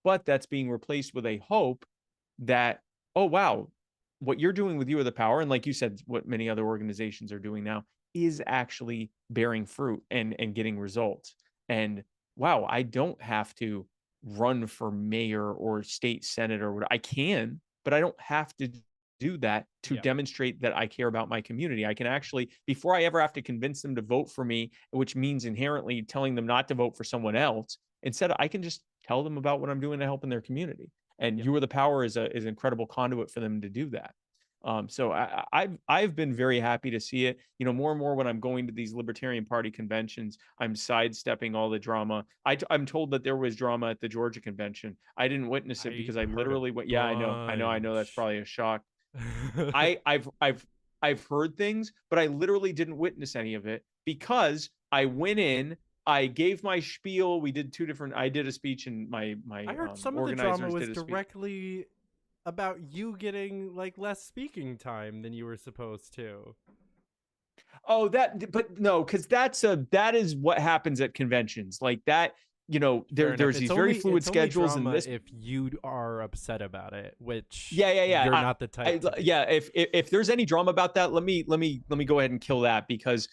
J: But that's being replaced with a hope that, oh, wow, what you're doing with You Are the Power, and like you said, what many other organizations are doing now, is actually bearing fruit and getting results. And wow, I don't have to run for mayor or state senate or whatever. I can, but I don't have to do that to demonstrate that I care about my community. I can actually, before I ever have to convince them to vote for me, which means inherently telling them not to vote for someone else, instead I can just tell them about what I'm doing to help in their community. And You Are the Power is an incredible conduit for them to do that. So I've been very happy to see it. More and more when I'm going to these Libertarian Party conventions, I'm sidestepping all the drama. I'm told that there was drama at the Georgia convention. I didn't witness it because I literally went. Yeah, I know. That's probably a shock. I've heard things, but I literally didn't witness any of it because I went in. I gave my spiel. We did I did a speech, and my
K: I heard some of the drama was directly about you getting like less speaking time than you were supposed to.
J: Oh, but no, because that is what happens at conventions like that. There's these very fluid schedules, and
K: if you are upset about it, which
J: you're
K: not the type.
J: If there's any drama about that, let me go ahead and kill that because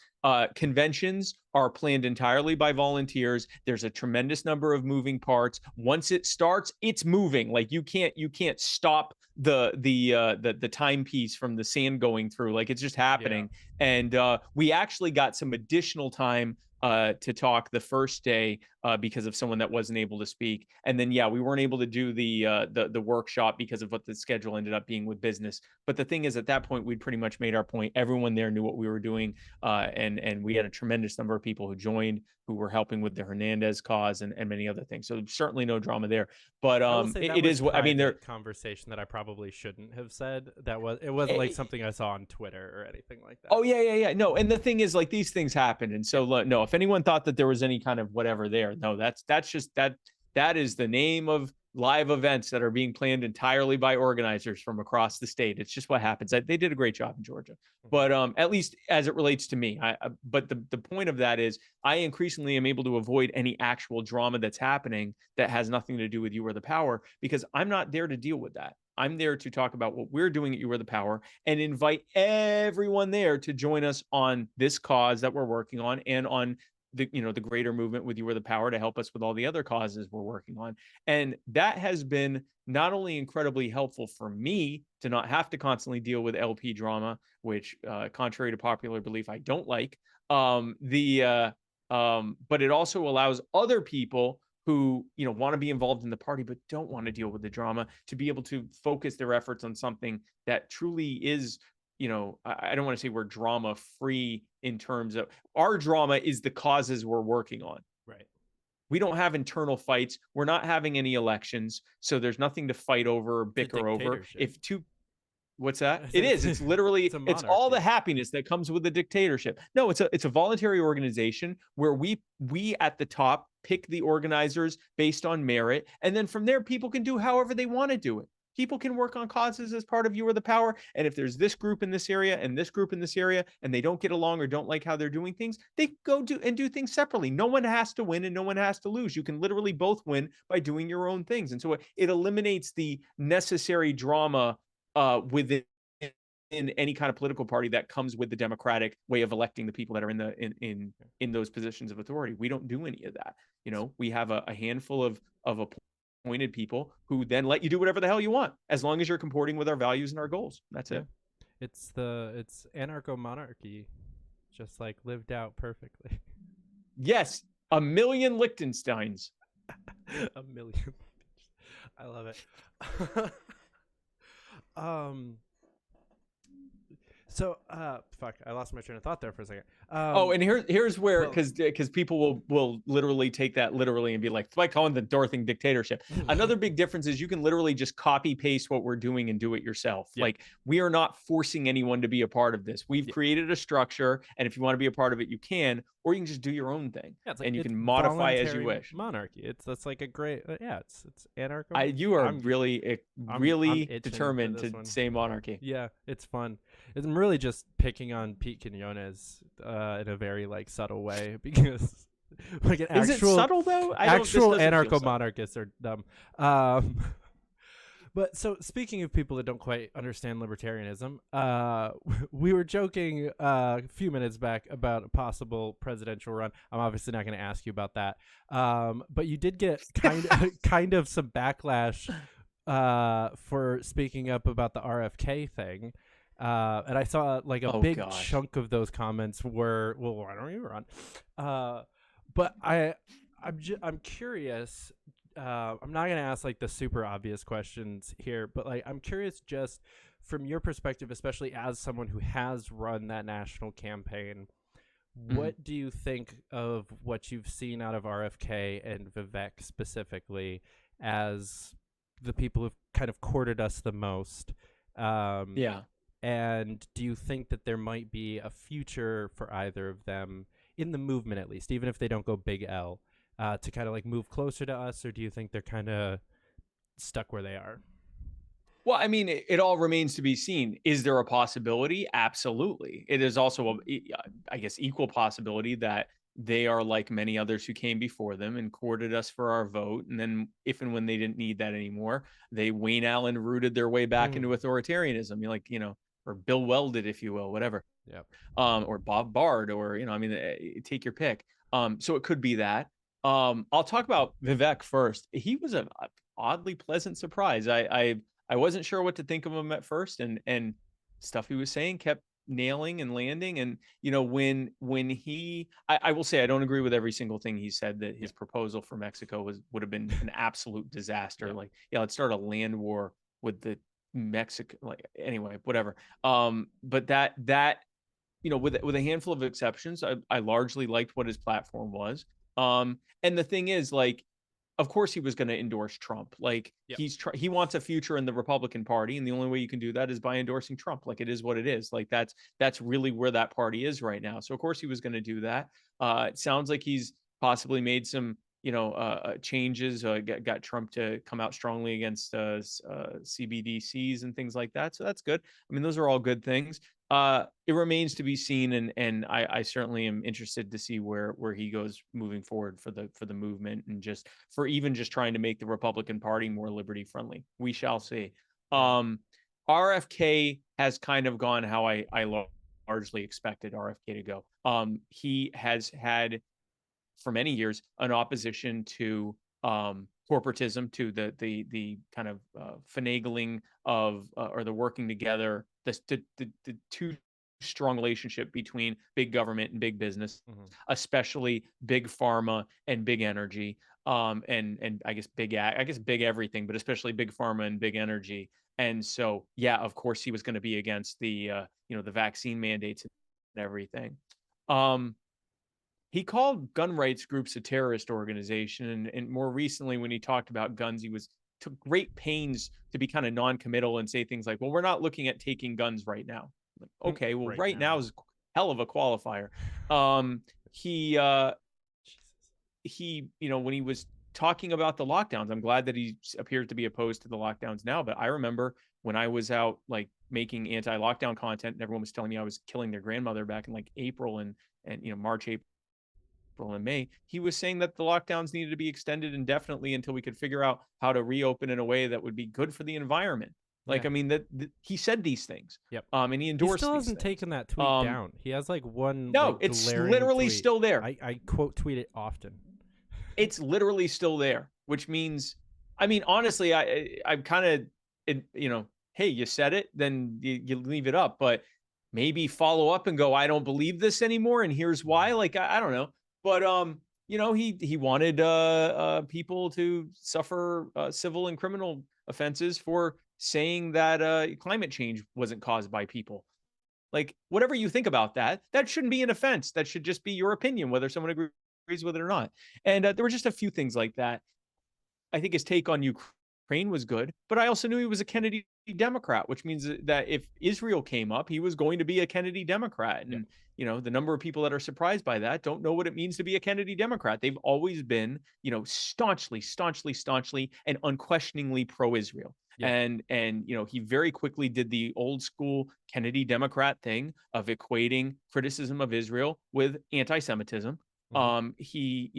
J: conventions are planned entirely by volunteers. There's a tremendous number of moving parts. Once it starts, it's moving. Like you can't stop the timepiece from the sand going through. Like it's just happening. And we actually got some additional time to talk the first day because of someone that wasn't able to speak. And then, we weren't able to do the workshop because of what the schedule ended up being with business. But the thing is, at that point, we'd pretty much made our point. Everyone there knew what we were doing. And we had a tremendous number of people who joined, who were helping with the Hernandez cause and many other things. So certainly no drama there. But it is what I mean. There
K: conversation that I probably shouldn't have said. It wasn't like something I saw on Twitter or anything like that.
J: Oh yeah. No, and the thing is, like these things happen, and so no. If anyone thought that there was any kind of whatever there, no, that's just that is the name of live events that are being planned entirely by organizers from across the state. It's just what happens. They did a great job in Georgia, but at least as it relates to me. But the point of that is I increasingly am able to avoid any actual drama that's happening that has nothing to do with You Are the Power, because I'm not there to deal with that. I'm there to talk about what we're doing at You Are the Power and invite everyone there to join us on this cause that we're working on and on the greater movement with You Are the Power to help us with all the other causes we're working on. And that has been not only incredibly helpful for me to not have to constantly deal with LP drama, which contrary to popular belief, I don't like, but it also allows other people who want to be involved in the party but don't want to deal with the drama to be able to focus their efforts on something that truly is, I don't want to say we're drama free in terms of our drama is the causes we're working on.
K: Right.
J: We don't have internal fights. We're not having any elections, so there's nothing to fight over or bicker over. What's that? It is. It's literally, it's all the happiness that comes with the dictatorship. No, it's a voluntary organization where we at the top pick the organizers based on merit. And then from there, people can do however they want to do it. People can work on causes as part of You Are the Power. And if there's this group in this area and this group in this area, and they don't get along or don't like how they're doing things, they go do things separately. No one has to win and no one has to lose. You can literally both win by doing your own things. And so it eliminates the necessary drama within any kind of political party that comes with the democratic way of electing the people that are in those positions of authority. We don't do any of that. We have a handful of appointed people who then let you do whatever the hell you want, as long as you're comporting with our values and our goals. That's it.
K: It's anarcho-monarchy, just like lived out perfectly.
J: Yes, a million Liechtensteins.
K: A million. I love it. So fuck, I lost my train of thought there for a second.
J: And here's where, because people will literally take that literally and be like, why calling the door thing dictatorship? Another big difference is you can literally just copy paste what we're doing and do it yourself. Yeah. Like, we are not forcing anyone to be a part of this. We've created a structure, and if you want to be a part of it, you can, or you can just do your own thing, and you can modify as you wish.
K: Monarchy. That's like a great it's anarcho.
J: You are really determined to say monarchy.
K: Yeah, it's fun. I'm really just picking on Pete Quinones in a very subtle way, because like an
J: is it subtle though?
K: Actual anarcho-monarchists are dumb. But so, speaking of people that don't quite understand libertarianism, we were joking a few minutes back about a possible presidential run. I'm obviously not going to ask you about that, but you did get kind of some backlash for speaking up about the RFK thing. And I saw a big chunk of those comments were, well, why don't you run? But I'm curious. I'm not going to ask the super obvious questions here, but I'm curious just from your perspective, especially as someone who has run that national campaign, what do you think of what you've seen out of RFK and Vivek specifically as the people who've kind of courted us the most? And do you think that there might be a future for either of them in the movement, at least, even if they don't go big L, to kind of move closer to us? Or do you think they're kind of stuck where they are?
J: Well, I mean, it all remains to be seen. Is there a possibility? Absolutely. It is also, I guess, equal possibility that they are like many others who came before them and courted us for our vote. And then if and when they didn't need that anymore, they Wayne Allen rooted their way back into authoritarianism. Or Bill Welded, if you will, whatever.
K: Yeah.
J: Or Bob Bard, or, take your pick. So it could be that. I'll talk about Vivek first. He was an oddly pleasant surprise. I wasn't sure what to think of him at first, and stuff he was saying kept nailing and landing. And, when I will say, I don't agree with every single thing he said, that his proposal for Mexico would have been an absolute disaster. Let's start a land war with the Mexico, anyway, whatever. But that with a handful of exceptions, I largely liked what his platform was. And the thing is, of course he was going to endorse Trump. He wants a future in the Republican Party, and the only way you can do that is by endorsing Trump. It is what it is. That's really where that party is right now. So of course he was going to do that. It sounds like he's possibly made some changes, got Trump to come out strongly against CBDCs and things like that. So that's good. I mean, those are all good things. It remains to be seen, and I certainly am interested to see where he goes moving forward for the movement, and just trying to make the Republican Party more liberty friendly. We shall see. RFK has kind of gone how I largely expected RFK to go. He has had for many years an opposition to corporatism, to the kind of finagling of or the working together, the too strong relationship between big government and big business, especially big pharma and big energy, and I guess big everything, but especially big pharma and big energy. And so, yeah, of course, he was going to be against the the vaccine mandates and everything. He called gun rights groups a terrorist organization, and more recently, when he talked about guns, he took great pains to be kind of non-committal and say things like, "Well, we're not looking at taking guns right now." Like, okay, well, right now is hell of a qualifier. He when he was talking about the lockdowns, I'm glad that he appears to be opposed to the lockdowns now. But I remember when I was out like making anti-lockdown content, and everyone was telling me I was killing their grandmother back in like April and March, April, and May, he was saying that the lockdowns needed to be extended indefinitely until we could figure out how to reopen in a way that would be good for the environment. Like, I mean, that he said these things.
K: Yep.
J: And he endorsed. He
K: still hasn't taken that tweet down. He has like one.
J: No, it's literally
K: tweet.
J: Still there.
K: I quote tweet it often.
J: It's literally still there, which means, I mean, honestly, I'm kind of, hey, you said it, then you leave it up, but maybe follow up and go, I don't believe this anymore, and here's why. Like, I don't know. But he wanted people to suffer civil and criminal offenses for saying that climate change wasn't caused by people. Like, whatever you think about that shouldn't be an offense. That should just be your opinion, whether someone agrees with it or not. And there were just a few things like that. I think his take on Ukraine was good, but I also knew he was a Kennedy Democrat, which means that if Israel came up, he was going to be a Kennedy Democrat. And the number of people that are surprised by that don't know what it means to be a Kennedy Democrat. They've always been, staunchly and unquestioningly pro-Israel. Yeah. And he very quickly did the old school Kennedy Democrat thing of equating criticism of Israel with anti-Semitism. He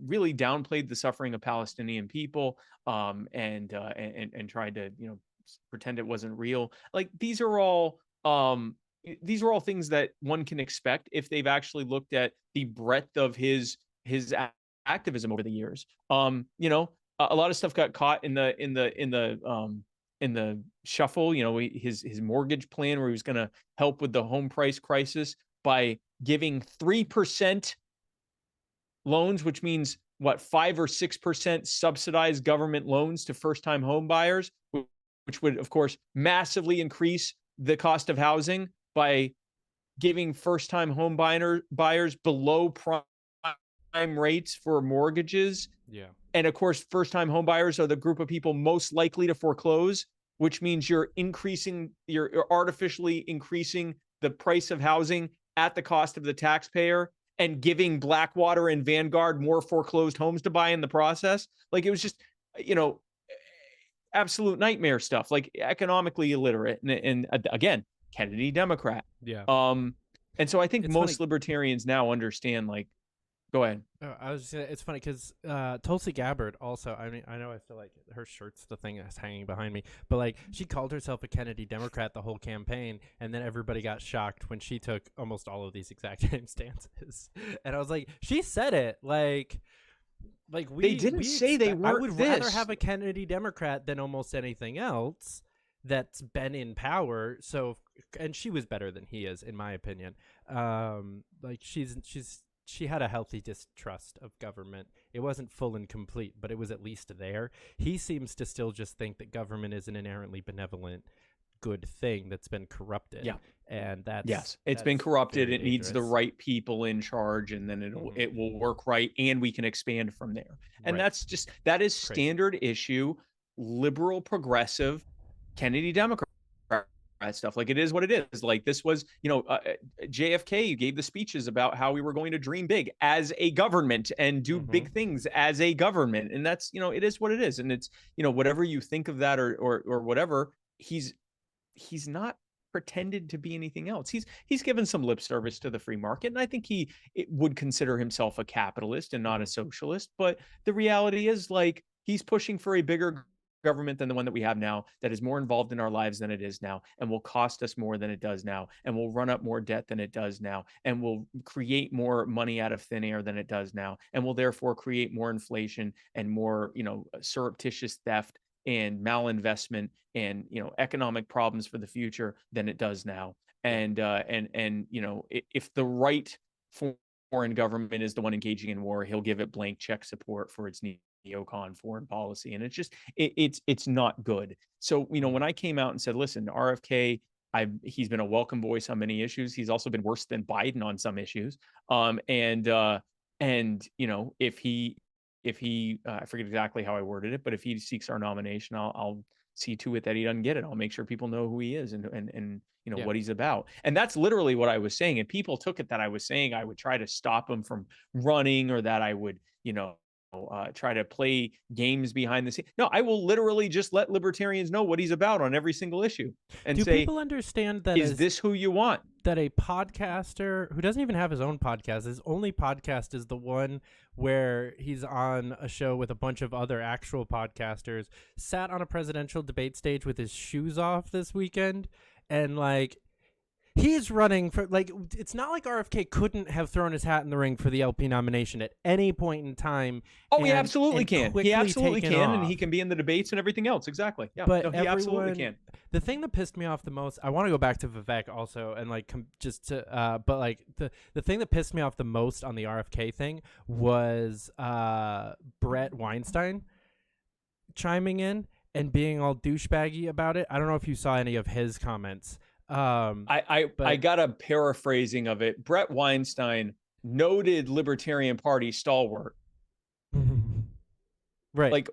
J: really downplayed the suffering of Palestinian people, and tried to pretend it wasn't real. Like, these are all things that one can expect if they've actually looked at the breadth of his activism over the years. A lot of stuff got caught in the shuffle. His mortgage plan, where he was going to help with the home price crisis by giving 3% loans, which means 5 or 6% subsidized government loans to first-time home buyers, which would, of course, massively increase the cost of housing by giving first-time home buyers below prime rates for mortgages. Yeah. And of course, first-time home buyers are the group of people most likely to foreclose, which means you're artificially increasing the price of housing at the cost of the taxpayer, and giving Blackwater and Vanguard more foreclosed homes to buy in the process. Like, it was just, absolute nightmare stuff, like economically illiterate. And again, Kennedy Democrat. Yeah. And so I think most libertarians now understand, like, go ahead.
K: It's funny because Tulsi Gabbard also, I mean, I know I feel like her shirt's the thing that's hanging behind me, but like, she called herself a Kennedy Democrat the whole campaign, and then everybody got shocked when she took almost all of these exact same stances. And I was like, she said it like
J: they didn't say they weren't.
K: I would rather have a Kennedy Democrat than almost anything else that's been in power. So, and she was better than he is, in my opinion. Like, she had a healthy distrust of government. It wasn't full and complete, but it was at least there. He seems to still just think that government is an inherently benevolent, good thing that's been corrupted. Yeah. And
J: it's been corrupted. It needs the right people in charge, and then it will work right, and we can expand from there. And that is standard issue, liberal, progressive, Kennedy Democrat stuff. Like, it is what it is. Like, this was, JFK gave the speeches about how we were going to dream big as a government and do big things as a government. And that's, it is what it is. And it's, whatever you think of that or whatever, he's not pretended to be anything else. He's given some lip service to the free market, and I think he would consider himself a capitalist and not a socialist. But the reality is, like, he's pushing for a bigger government than the one that we have now, that is more involved in our lives than it is now, and will cost us more than it does now, and will run up more debt than it does now, and will create more money out of thin air than it does now, and will therefore create more inflation and more, surreptitious theft and malinvestment and economic problems for the future than it does now. And if the right foreign government is the one engaging in war, he'll give it blank check support for its neocon foreign policy, and it's just it's not good. So when I came out and said, listen, RFK, he's been a welcome voice on many issues. He's also been worse than Biden on some issues. If he I forget exactly how I worded it, but if he seeks our nomination, I'll see to it that he doesn't get it. I'll make sure people know who he is and what he's about. And that's literally what I was saying. And people took it that I was saying I would try to stop him from running, or that I would, try to play games behind the scenes. No, I will literally just let libertarians know what he's about on every single issue, and
K: do
J: say,
K: people understand that
J: is this who you want?
K: That a podcaster who doesn't even have his own podcast, his only podcast is the one where he's on a show with a bunch of other actual podcasters, sat on a presidential debate stage with his shoes off this weekend, and like, he's running for, like, it's not like RFK couldn't have thrown his hat in the ring for the LP nomination at any point in time.
J: Oh, he absolutely can. He absolutely can,
K: off.
J: And he can be in the debates and everything else. Exactly. Yeah,
K: but
J: no, he absolutely can.
K: The thing that pissed me off the most, I want to go back to Vivek also, and like but like the thing that pissed me off the most on the RFK thing was Brett Weinstein chiming in and being all douchebaggy about it. I don't know if you saw any of his comments.
J: I got a paraphrasing of it. Brett Weinstein, noted Libertarian Party stalwart.
K: Right.
J: Like,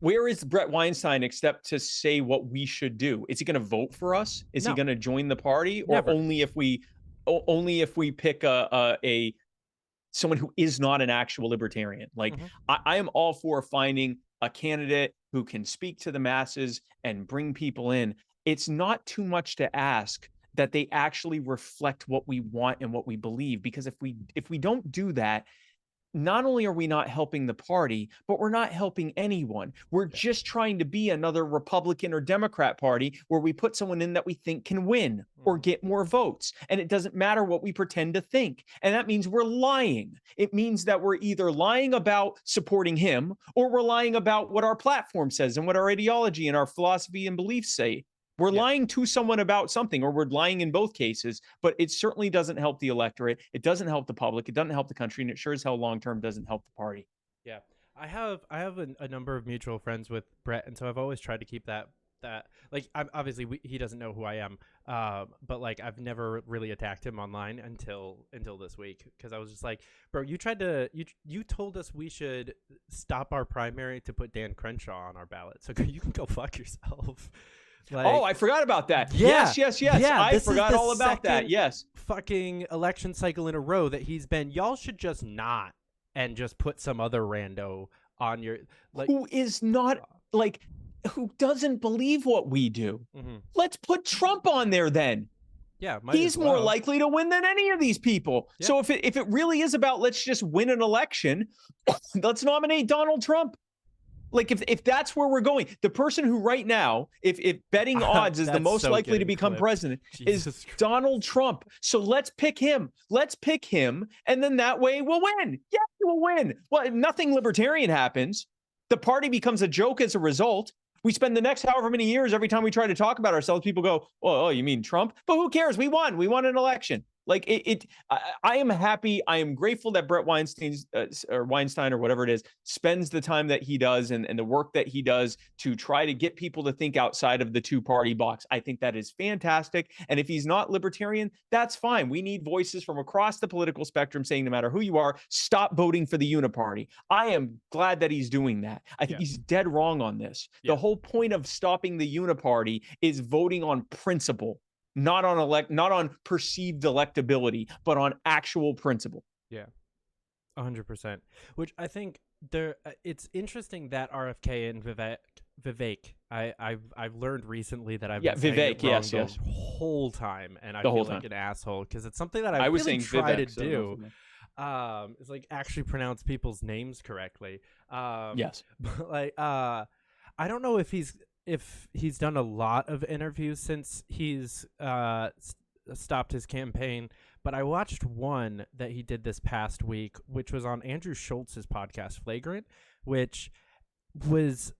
J: where is Brett Weinstein except to say what we should do? Is he going to vote for us? Is he going to join the party, or
K: Never.
J: only if we pick a someone who is not an actual libertarian? Like, I am all for finding a candidate who can speak to the masses and bring people in. It's not too much to ask that they actually reflect what we want and what we believe, because if we don't do that, not only are we not helping the party, but we're not helping anyone. We're just trying to be another Republican or Democrat party where we put someone in that we think can win or get more votes. And it doesn't matter what we pretend to think. And that means we're lying. It means that we're either lying about supporting him, or we're lying about what our platform says and what our ideology and our philosophy and beliefs say. We're lying to someone about something, or we're lying in both cases, but it certainly doesn't help the electorate. It doesn't help the public. It doesn't help the country, and it sure as hell long-term doesn't help the party.
K: Yeah. I have a number of mutual friends with Brett, and so I've always tried to keep that like, obviously he doesn't know who I am, but like, I've never really attacked him online until this week, because I was just like, bro, you told us we should stop our primary to put Dan Crenshaw on our ballot, so you can go fuck yourself. Like,
J: oh, I forgot about that.
K: Yeah,
J: yes.
K: Yeah,
J: I forgot all about that. Yes.
K: Fucking election cycle in a row that he's been. Y'all should just not, and just put some other rando on your, like,
J: who is not, like, who doesn't believe what we do. Let's put Trump on there then.
K: Yeah,
J: he's more likely to win than any of these people. Yeah. So if it really is about let's just win an election, let's nominate Donald Trump. Like, if that's where we're going, the person who right now, if betting odds is the most likely to become president, is Donald Trump. So let's pick him. And then that way we'll win. Yeah, we'll win. Well, nothing libertarian happens. The party becomes a joke as a result. We spend the next however many years, every time we try to talk about ourselves, people go, oh, you mean Trump? But who cares? We won. We won an election. Like I am happy. I am grateful that Brett Weinstein's or Weinstein or whatever it is spends the time that he does and the work that he does to try to get people to think outside of the two-party box. I think that is fantastic. And if he's not libertarian, that's fine. We need voices from across the political spectrum saying no matter who you are, stop voting for the uniparty. I am glad that he's doing that. I think he's dead wrong on this. The whole point of stopping the uniparty is voting on principle. Not on perceived electability, but on actual principle.
K: Yeah, 100%. Which I think it's interesting that RFK and Vivek. I've learned recently that I've been saying
J: Vivek.
K: it wrong
J: Yes.
K: the whole time, and I
J: The
K: feel
J: whole
K: like
J: time.
K: an asshole because it's something that I
J: was
K: really
J: saying
K: try
J: Vivek,
K: to
J: so
K: do. It's like actually pronounce people's names correctly.
J: Yes.
K: But like I don't know if he's done a lot of interviews since he's stopped his campaign, but I watched one that he did this past week, which was on Andrew Schultz's podcast Flagrant, which was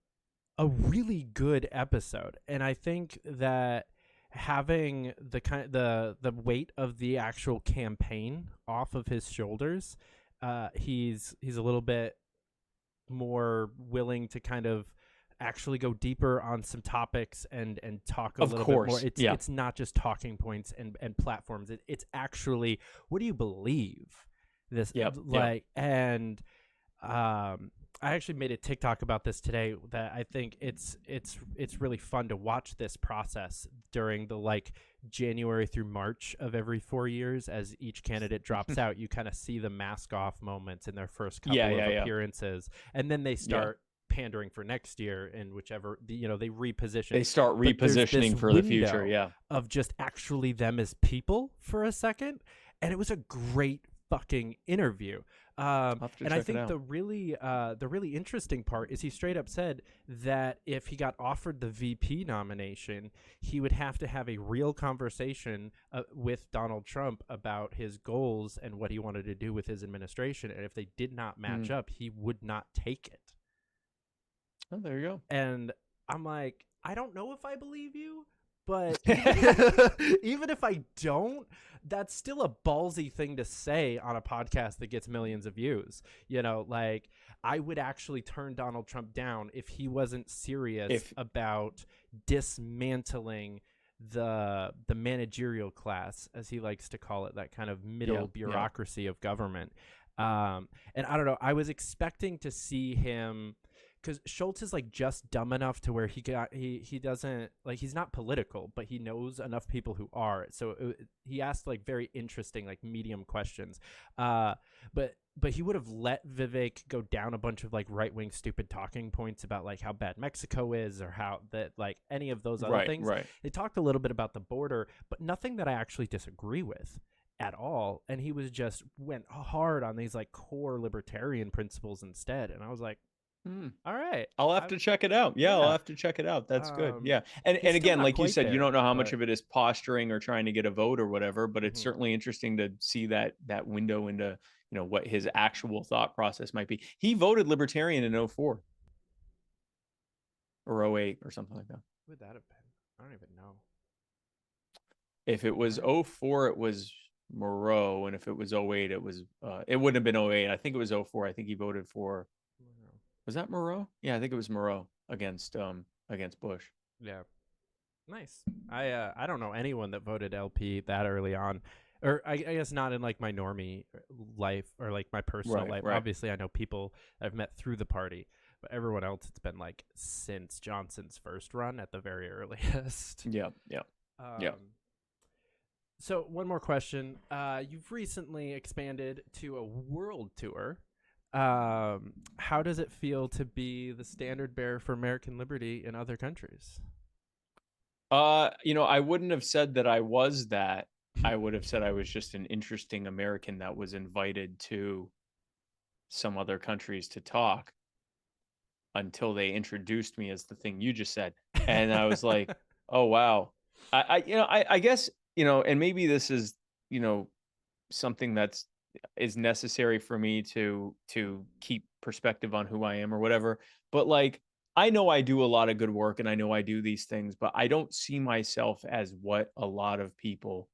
K: a really good episode. And I think that having the weight of the actual campaign off of his shoulders, he's a little bit more willing to kind of actually go deeper on some topics and talk a little bit more. It's not just talking points and platforms. It's actually, what do you believe? This and I actually made a TikTok about this today that I think it's really fun to watch this process during the like January through March of every 4 years as each candidate drops out. You kind of see the mask off moments in their first couple of appearances, and then they start pandering for next year in whichever they reposition.
J: They start repositioning for the future,
K: of just actually them as people for a second, and it was a great fucking interview. And I think the really interesting part is he straight up said that if he got offered the VP nomination, he would have to have a real conversation with Donald Trump about his goals and what he wanted to do with his administration, and if they did not match up, he would not take it.
J: Oh, there you go.
K: And I'm like, I don't know if I believe you, but even if I don't, that's still a ballsy thing to say on a podcast that gets millions of views. Like I would actually turn Donald Trump down if he wasn't serious about dismantling the managerial class, as he likes to call it, that kind of middle bureaucracy of government. And I don't know, I was expecting to see him, because Schultz is like just dumb enough to where he doesn't, like, he's not political, but he knows enough people who are. So he asked like very interesting, like medium questions. But he would have let Vivek go down a bunch of like right-wing stupid talking points about like how bad Mexico is, or how that like any of those other things. Right. They talked a little bit about the border, but nothing that I actually disagree with at all. And he was just went hard on these like core libertarian principles instead. And I was like, all right,
J: I'll have to check it out. I'll have to check it out. That's good. And again, like you said, you don't know how much of it is posturing or trying to get a vote or whatever, but it's certainly interesting to see that window into what his actual thought process might be. He voted libertarian in 2004 or 2008 or something like that.
K: Who would that have been? I don't even know.
J: If it was 2004, it was Moreau, and if it was 2008, it was it wouldn't have been 2008. I think it was 2004. I think he voted for. Was that Moreau? Yeah, I think it was Moreau against Bush.
K: Yeah, nice. I don't know anyone that voted LP that early on, or I guess not in like my normie life or like my personal life. Right. Obviously, I know people I've met through the party, but everyone else, it's been like since Johnson's first run at the very earliest.
J: Yeah.
K: So one more question. You've recently expanded to a world tour. How does it feel to be the standard bearer for American liberty in other countries?
J: I wouldn't have said that I was that. I would have said I was just an interesting American that was invited to some other countries to talk, until they introduced me as the thing you just said. And I was like, oh, wow. I guess, and maybe this is, something is necessary for me to keep perspective on who I am or whatever. But like, I know I do a lot of good work and I know I do these things, but I don't see myself as what a lot of people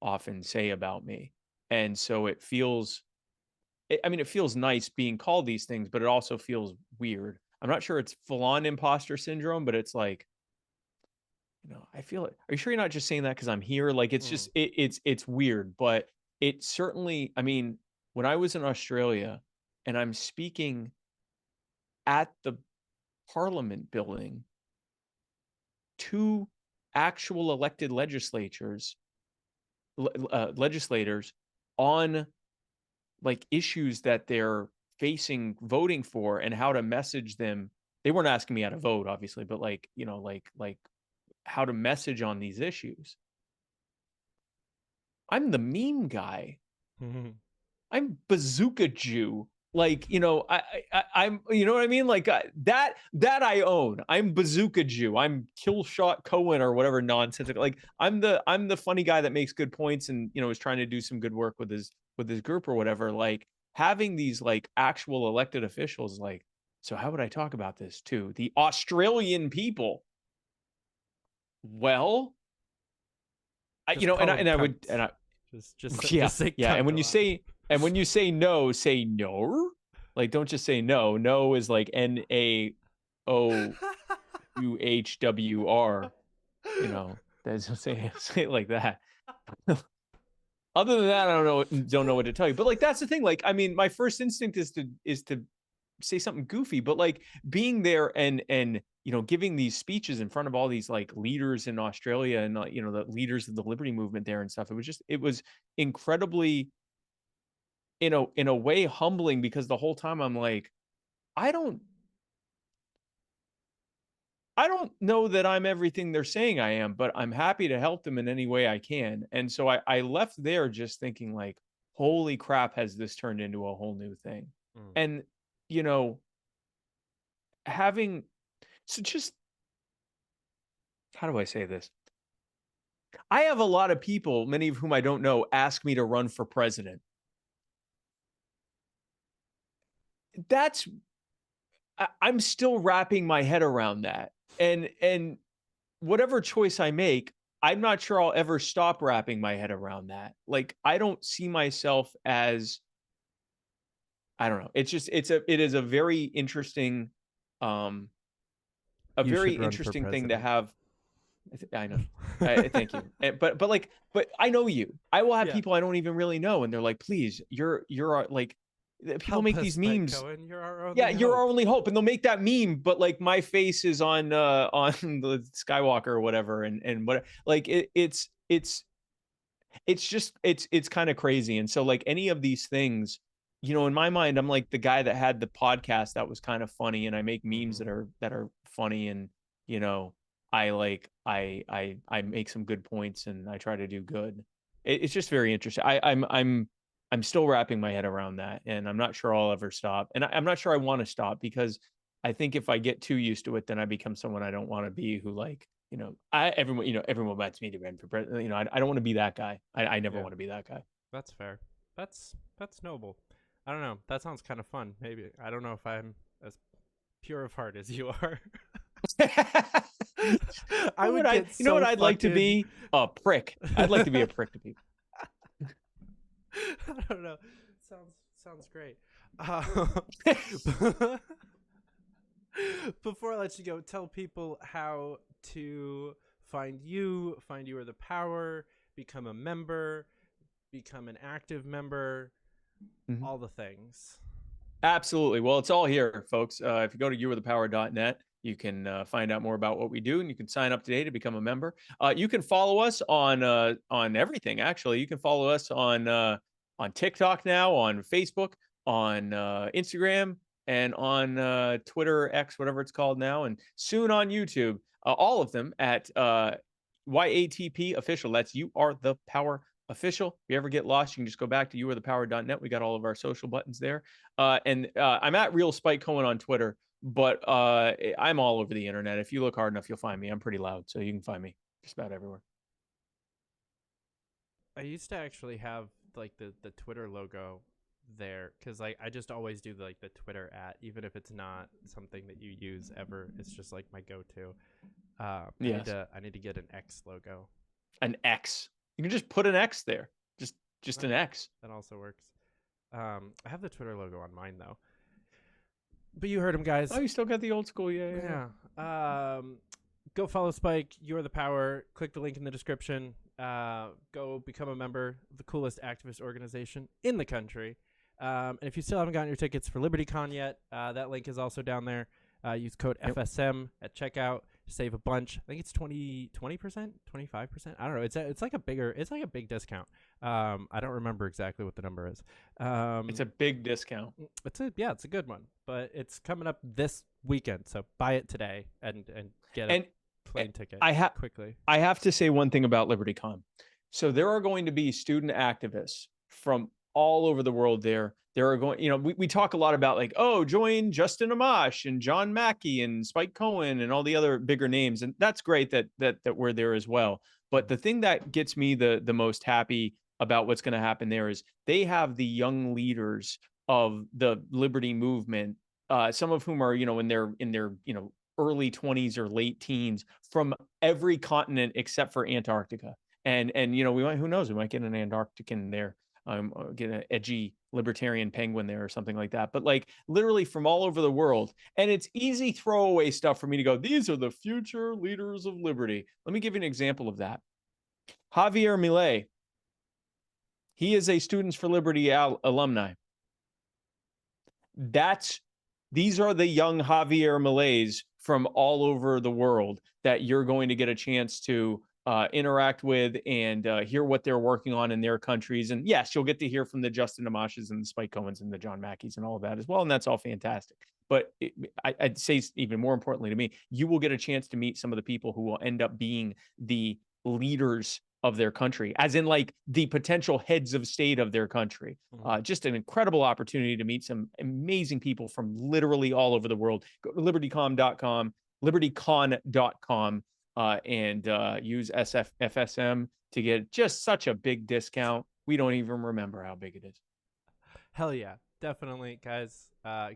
J: often say about me. And so it feels nice being called these things, but it also feels weird. I'm not sure it's full-on imposter syndrome, but it's like, I feel it. Are you sure you're not just saying that because I'm here? Like, it's just, it's weird, but it certainly, when I was in Australia and I'm speaking at the Parliament building to actual elected legislators on like issues that they're facing voting for and how to message them. They weren't asking me how to vote, obviously, but like how to message on these issues. I'm the meme guy. I'm Bazooka Jew. Like, I'm, you know what I mean? Like that I own. I'm Bazooka Jew. I'm Killshot Cohen or whatever nonsense. Like I'm the funny guy that makes good points and, is trying to do some good work with his group or whatever. Like having these like actual elected officials, like, so how would I talk about this to the Australian people? Well, I would say and when you say no, say no. Like, don't just say no. No is like NAOUHWR. Say it like that. Other than that, I don't know what to tell you. But like that's the thing. Like, my first instinct is to say something goofy, but like being there and giving these speeches in front of all these like leaders in Australia and the leaders of the liberty movement there and stuff, it was incredibly in a way humbling, because the whole time I'm like, I don't know that I'm everything they're saying I am, but I'm happy to help them in any way I can. And so I left there just thinking like, holy crap, has this turned into a whole new thing? And just how do I say this? I have a lot of people, many of whom I don't know, ask me to run for president. I'm still wrapping my head around that. And whatever choice I make, I'm not sure I'll ever stop wrapping my head around that. Like, I don't see myself as, I don't know. It is a very interesting, thing to have. I know. Thank you. But I know you. I will have people I don't even really know, and they're like, "Please, you're like." People make these memes.
K: Cohen, you're our only
J: you're our only hope, and they'll make that meme, but like my face is on the Skywalker or whatever, and what like it's kind of crazy. And so like any of these things, in my mind, I'm like the guy that had the podcast that was kind of funny, and I make memes that are funny, and I make some good points, and I try to do good. It's just very interesting. I'm still wrapping my head around that, and I'm not sure I'll ever stop. And I'm not sure I want to stop, because I think if I get too used to it, then I become someone I don't want to be, who like, everyone wants me to run for president. I don't want to be that guy. I never want to be that guy.
K: That's fair. That's noble. I don't know. That sounds kind of fun. Maybe. I don't know if I'm as pure of heart as you are.
J: I would you know what I'd like to be? A prick. I'd like to be a prick to people.
K: I don't know. Sounds great. Before I let you go, tell people how to find you or the power, become a member, become an active member, all the things.
J: Absolutely. Well, it's all here, folks. If you go to youarethepower.net, you can find out more about what we do, and you can sign up today to become a member. You can follow us on everything. Actually, you can follow us on TikTok now, on Facebook, on Instagram, and on Twitter, X, whatever it's called now, and soon on YouTube. All of them at YATP official. That's You Are the Power official. If you ever get lost, you can just go back to youarethepower.net. We got all of our social buttons there. And I'm at Real Spike Cohen on Twitter, but I'm all over the internet. If you look hard enough, you'll find me. I'm pretty loud, so you can find me just about everywhere.
K: I used to actually have like the Twitter logo there, because like I just always do like the Twitter @ even if it's not something that you use ever. It's just like my go-to. I need to get an X logo.
J: An X. You can just put an X there. Just an X.
K: That also works. I have the Twitter logo on mine though. But you heard him, guys.
J: Oh, you still got the old school, yeah.
K: Go follow Spike. You're the power. Click the link in the description. Go become a member of the coolest activist organization in the country. And if you still haven't gotten your tickets for LibertyCon yet, that link is also down there. Use code FSM at checkout to save a bunch. I think it's 20%, 25%. I don't know. It's like a big discount. I don't remember exactly what the number is.
J: It's a big discount.
K: It's a good one, but it's coming up this weekend. So buy it today and get a plane ticket quickly.
J: I have to say one thing about LibertyCon. So there are going to be student activists from all over the world there. There are going, we talk a lot about like, oh, join Justin Amash and John Mackey and Spike Cohen and all the other bigger names. And that's great that we're there as well. But the thing that gets me the most happy about what's going to happen there is they have the young leaders of the liberty movement, some of whom are, in their early 20s or late teens from every continent except for Antarctica. And who knows, we might get an Antarctican there. Get an edgy libertarian penguin there or something like that. But like literally from all over the world. And it's easy throwaway stuff for me to go, these are the future leaders of liberty. Let me give you an example of that. Javier Milei. He is a Students for Liberty alumni. These are the young Javier Mileis from all over the world that you're going to get a chance to interact with and hear what they're working on in their countries. And yes, you'll get to hear from the Justin Amashes and the Spike Cohens and the John Mackeys and all of that as well. And that's all fantastic. But I'd say even more importantly to me, you will get a chance to meet some of the people who will end up being the leaders of their country, as in like the potential heads of state of their country. Just an incredible opportunity to meet some amazing people from literally all over the world. Go to libertycon.com, and use FSM to get just such a big discount. We don't even remember how big it is.
K: Hell yeah, definitely, guys.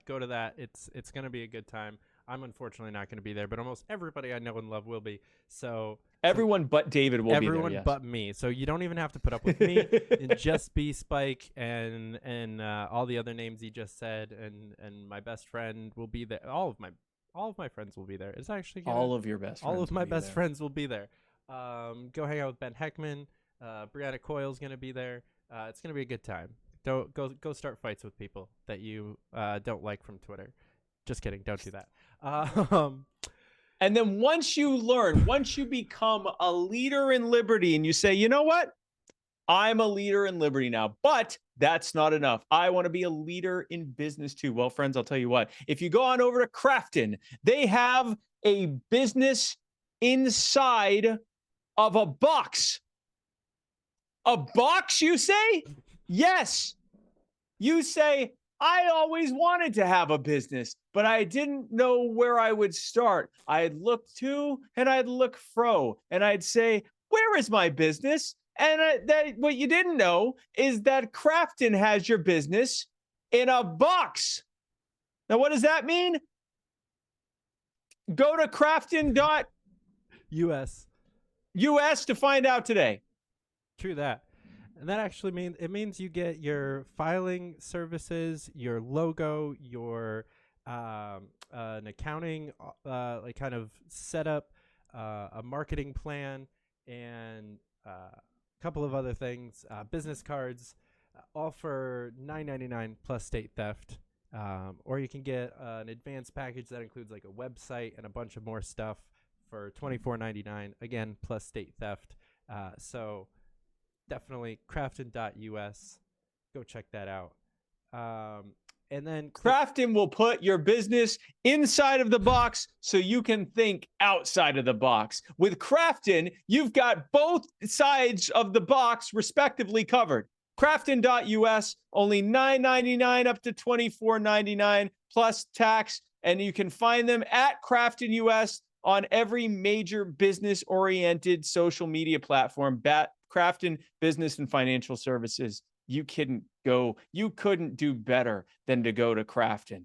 K: Go to that. It's gonna be a good time. I'm unfortunately not gonna be there, but almost everybody I know and love will be. So
J: everyone but David will be there.
K: Everyone but me. So you don't even have to put up with me and just be Spike and all the other names he just said, and my best friend will be there. All of my friends will be there. It's actually
J: all of your best friends.
K: All of my best friends will be there. Go hang out with Ben Heckman. Brianna Coyle's gonna be there. It's gonna be a good time. Don't go start fights with people that you don't like from Twitter. Just kidding. Don't do that.
J: And then once you become a leader in liberty and you say, you know what? I'm a leader in liberty now, but that's not enough. I want to be a leader in business too. Well, friends, I'll tell you what, if you go on over to Crafton, they have a business inside of a box. A box, you say? Yes. You say, I always wanted to have a business, but I didn't know where I would start. I'd look to and I'd look fro and I'd say, where is my business? And what you didn't know is that Crafton has your business in a box. Now, what does that mean? Go to crafton.us to find out today.
K: True that. And that actually means you get your filing services, your logo, your an accounting like kind of setup, a marketing plan, and a couple of other things, business cards, all for $9.99 plus state theft. Or you can get an advanced package that includes like a website and a bunch of more stuff for $24.99, again, plus state theft. So definitely crafton.us. Go check that out. And then
J: Crafton will put your business inside of the box so you can think outside of the box. With Crafton, you've got both sides of the box respectively covered. Crafton.us, only $9.99 up to $24.99 plus tax. And you can find them at Crafton US on every major business-oriented social media platform. Crafton Business and Financial Services. You couldn't do better than to go to Crafton.us.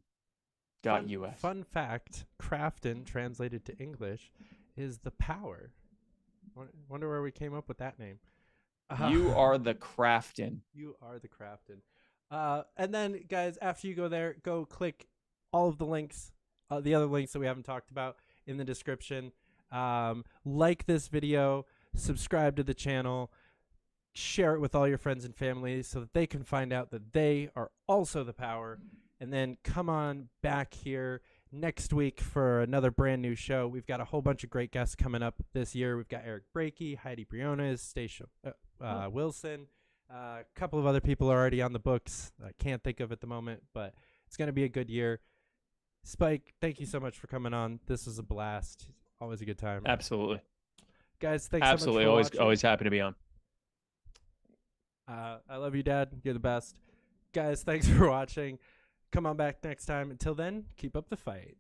K: Fun fact, Crafton translated to English is the power. Wonder where we came up with that name.
J: You are the Crafton.
K: You are the Crafton. And then, guys, after you go there, go click all of the links, the other links that we haven't talked about in the description. Like this video, subscribe to the channel, share it with all your friends and family so that they can find out that they are also the power. And then come on back here next week for another brand new show. We've got a whole bunch of great guests coming up this year. We've got Eric Brakey, Heidi Briones, Stacia Wilson. A couple of other people are already on the books. I can't think of at the moment, but it's going to be a good year. Spike, thank you so much for coming on. This was a blast. Always a good time.
J: Absolutely.
K: Guys, thanks
J: Absolutely.
K: so much for
J: Always happy to be on.
K: I love you, Dad. You're the best. Guys, thanks for watching. Come on back next time. Until then, keep up the fight.